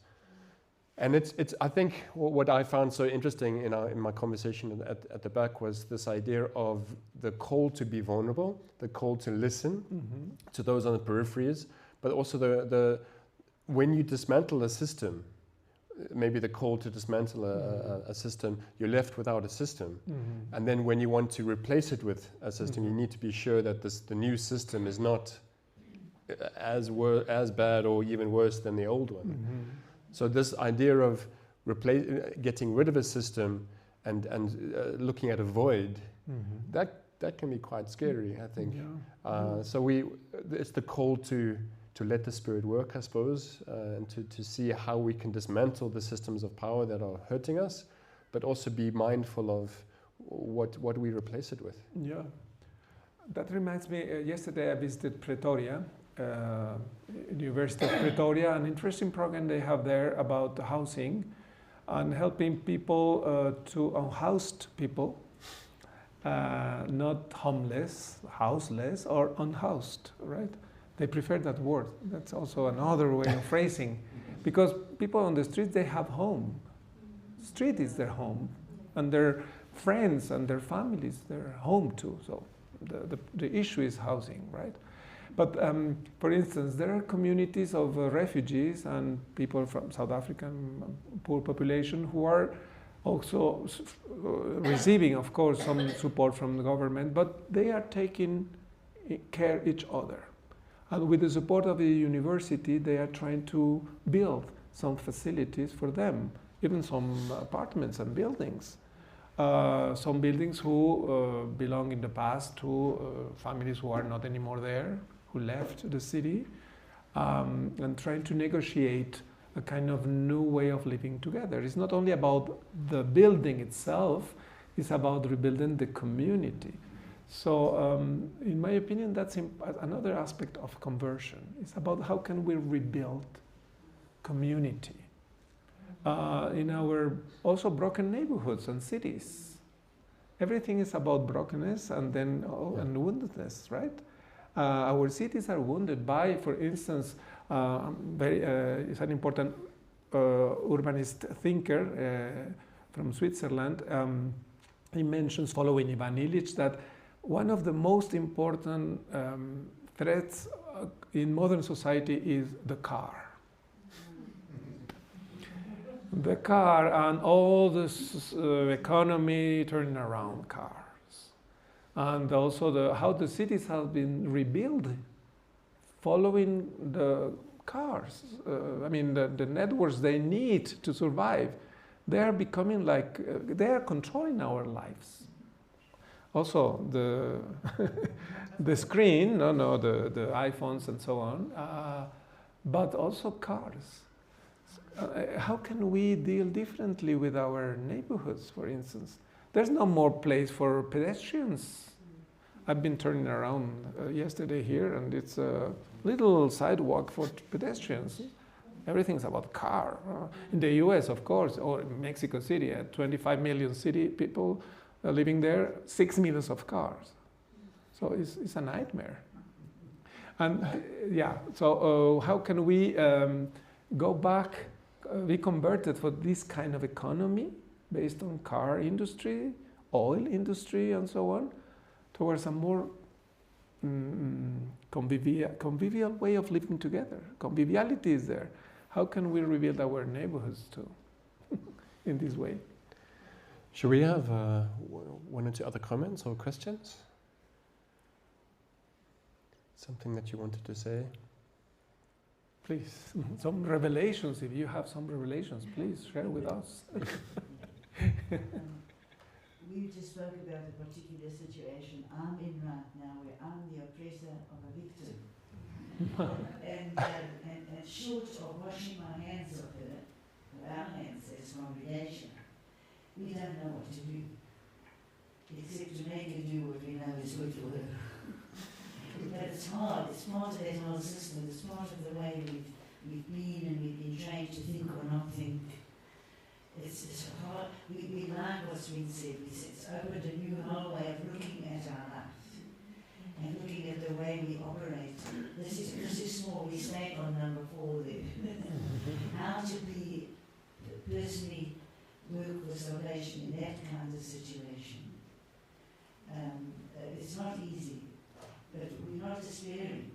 And it's I think what I found so interesting in my conversation at the back was this idea of the call to be vulnerable, the call to listen to those on the peripheries, but also the when you dismantle a system, maybe the call to dismantle a system, you're left without a system. And then when you want to replace it with a system, you need to be sure that the new system is not as bad or even worse than the old one. So this idea of getting rid of a system and looking at a void, that can be quite scary, I think. So it's the call to let the Spirit work, I suppose, and to see how we can dismantle the systems of power that are hurting us, but also be mindful of what we replace it with. Yeah, that reminds me, yesterday I visited Pretoria, University of Pretoria, an interesting program they have there about housing and helping people to unhoused people, not homeless, houseless, or unhoused, right? They prefer that word. That's also another way of phrasing, because people on the street, they have home. Street is their home, and their friends and their families, their home too. So the issue is housing, right? But for instance, there are communities of refugees and people from South African poor population who are also receiving, of course, some support from the government, but they are taking care of each other. And with the support of the university, they are trying to build some facilities for them, even some apartments and buildings. Some buildings who belong in the past to families who are not anymore there, who left the city, and trying to negotiate a kind of new way of living together. It's not only about the building itself, it's about rebuilding the community. So in my opinion, that's another aspect of conversion. It's about how can we rebuild community in our also broken neighborhoods and cities. Everything is about brokenness and then and woundedness, right? Our cities are wounded by, for instance, is an important urbanist thinker from Switzerland. He mentions, following Ivan Illich, that one of the most important threats in modern society is the car. The car and all this economy turning around cars. And also how the cities have been rebuilt following the cars. I mean, the networks they need to survive, they are becoming like, they are controlling our lives. Also, the screen, the iPhones and so on, but also cars. How can we deal differently with our neighborhoods, for instance? There's no more place for pedestrians. I've been turning around yesterday here, and it's a little sidewalk for pedestrians. Everything's about car. In the US, of course, or Mexico City, 25 million people living there, 6 million of cars. So it's a nightmare. And so how can we go back, be converted for this kind of economy based on car industry, oil industry, and so on, towards a more convivial way of living together? Conviviality is there. How can we rebuild our neighborhoods too in this way? Should we have one or two other comments or questions? Something that you wanted to say? Please, some revelations. If you have some revelations, please share with us. We just spoke about a particular situation I'm in right now, where I'm the oppressor of a victim. and short of washing my hands of her, or our hands as congregation, we don't know what to do, except to make her do what we know is good for her. But it's hard. It's part of that whole system. It's part of the way we've been and we've been trained to think or not think. It's hard. We like what's been said. It's opened a new whole way of looking at our life and looking at the way we operate. This is small. We stayed on number 4 there. How to be personally work for salvation in that kind of situation. It's not easy. But we're not despairing.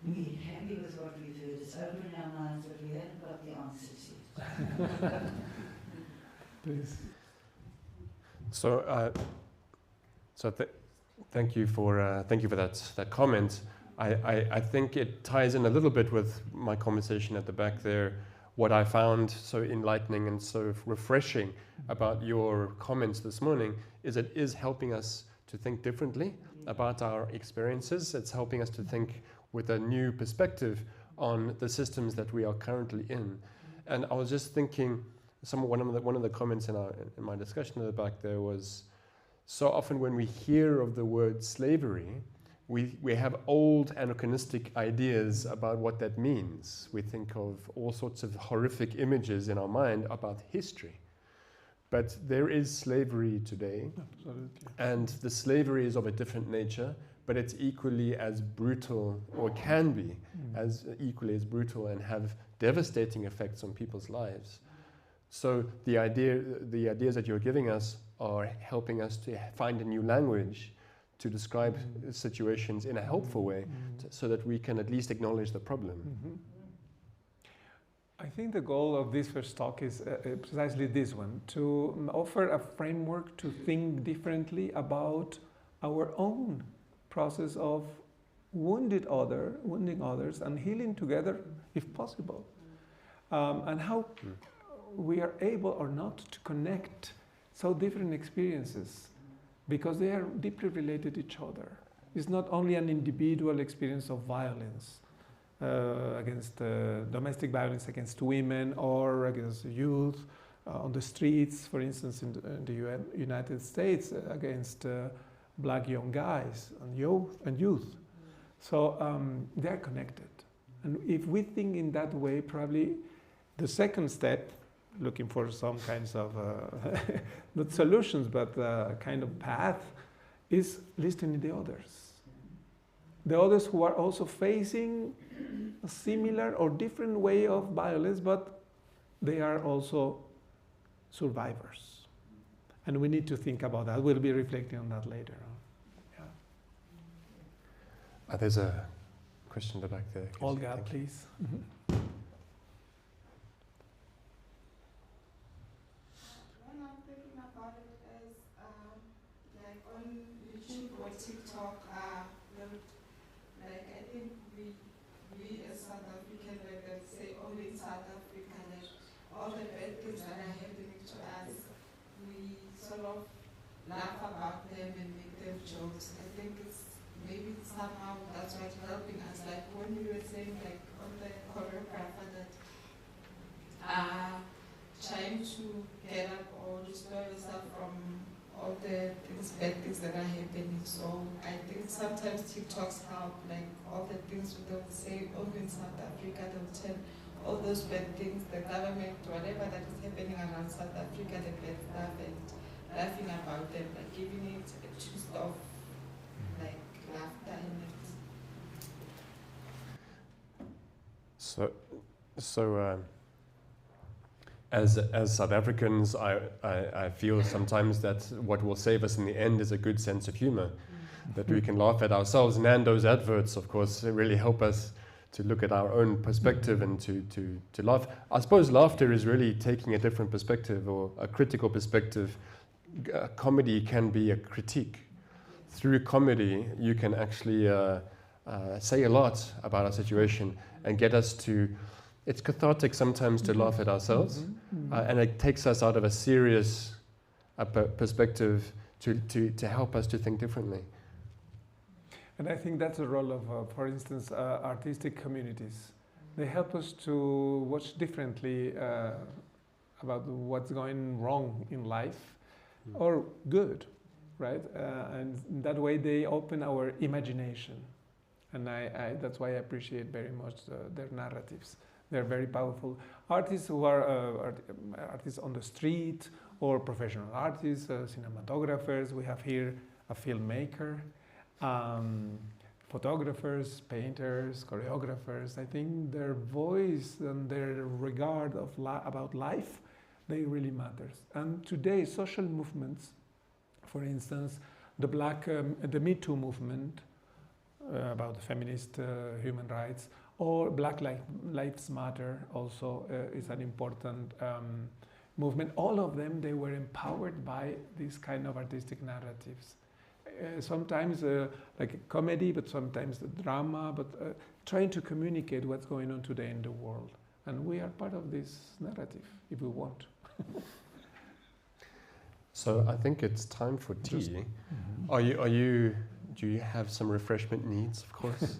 We're happy with what we've heard. It's opening our minds, but we haven't got the answers yet. Please. So, thank you for that comment. I think it ties in a little bit with my conversation at the back there. What I found so enlightening and so refreshing about your comments this morning is it is helping us to think differently about our experiences. It's helping us to think with a new perspective on the systems that we are currently in. And I was just thinking, one of the comments in my discussion at the back there was, so often when we hear of the word slavery, we have old anachronistic ideas about what that means. We think of all sorts of horrific images in our mind about history. But there is slavery today. Absolutely. And the slavery is of a different nature, but it's equally as brutal, or can be as equally as brutal, and have devastating effects on people's lives. So the ideas that you're giving us are helping us to find a new language to describe situations in a helpful way, so that we can at least acknowledge the problem. I think the goal of this first talk is precisely this one, to offer a framework to think differently about our own process of wounding others and healing together if possible. And how we are able or not to connect so different experiences, because they are deeply related to each other. It's not only an individual experience of violence against domestic violence against women or against youth on the streets, for instance, in the United States, against black young guys and youth. So they're connected. And if we think in that way, probably the second step, looking for some kinds of, not solutions, but kind of path, is listening to the others. The others who are also facing a similar or different way of violence, but they are also survivors. And we need to think about that. We'll be reflecting on that later. Yeah. There's a question at the back there. Olga, please. TikTok, like I think we as South African, like they say only South Africa, like all the bad things that are happening to us, we sort of laugh about them and make them jokes. I think it's maybe somehow that's what's helping us. Like when you were saying, like on the choreographer that trying to get up or restore yourself from all the bad things that are happening. So I think sometimes TikToks help, like all the things they'll say, only in South Africa, they'll tell all those bad things, the government, whatever that is happening around South Africa, the bad stuff, and laughing about them, like giving it a twist of like laughter in it. So as South Africans, I feel sometimes that what will save us in the end is a good sense of humor, that we can laugh at ourselves. Nando's adverts, of course, really help us to look at our own perspective and to laugh. I suppose laughter is really taking a different perspective or a critical perspective. Comedy can be a critique. Through comedy, you can actually say a lot about our situation and get us to. It's cathartic sometimes to laugh at ourselves, and it takes us out of a serious perspective to help us to think differently. And I think that's the role of, for instance, artistic communities. They help us to watch differently about what's going wrong in life, or good, right? And in that way they open our imagination. And that's why I appreciate very much their narratives. They're very powerful. Artists who are artists on the street, or professional artists, cinematographers. We have here a filmmaker, photographers, painters, choreographers. I think their voice and their regard of about life, they really matters. And today, social movements, for instance, the Me Too movement about the feminist human rights, or Black Lives Matter also is an important movement. All of them, they were empowered by these kind of artistic narratives. Sometimes like comedy, but sometimes the drama, but trying to communicate what's going on today in the world. And we are part of this narrative, if we want. So I think it's time for tea. Do you have some refreshment needs, of course?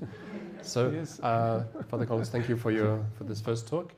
So, yes. Father Collins, thank you for this first talk.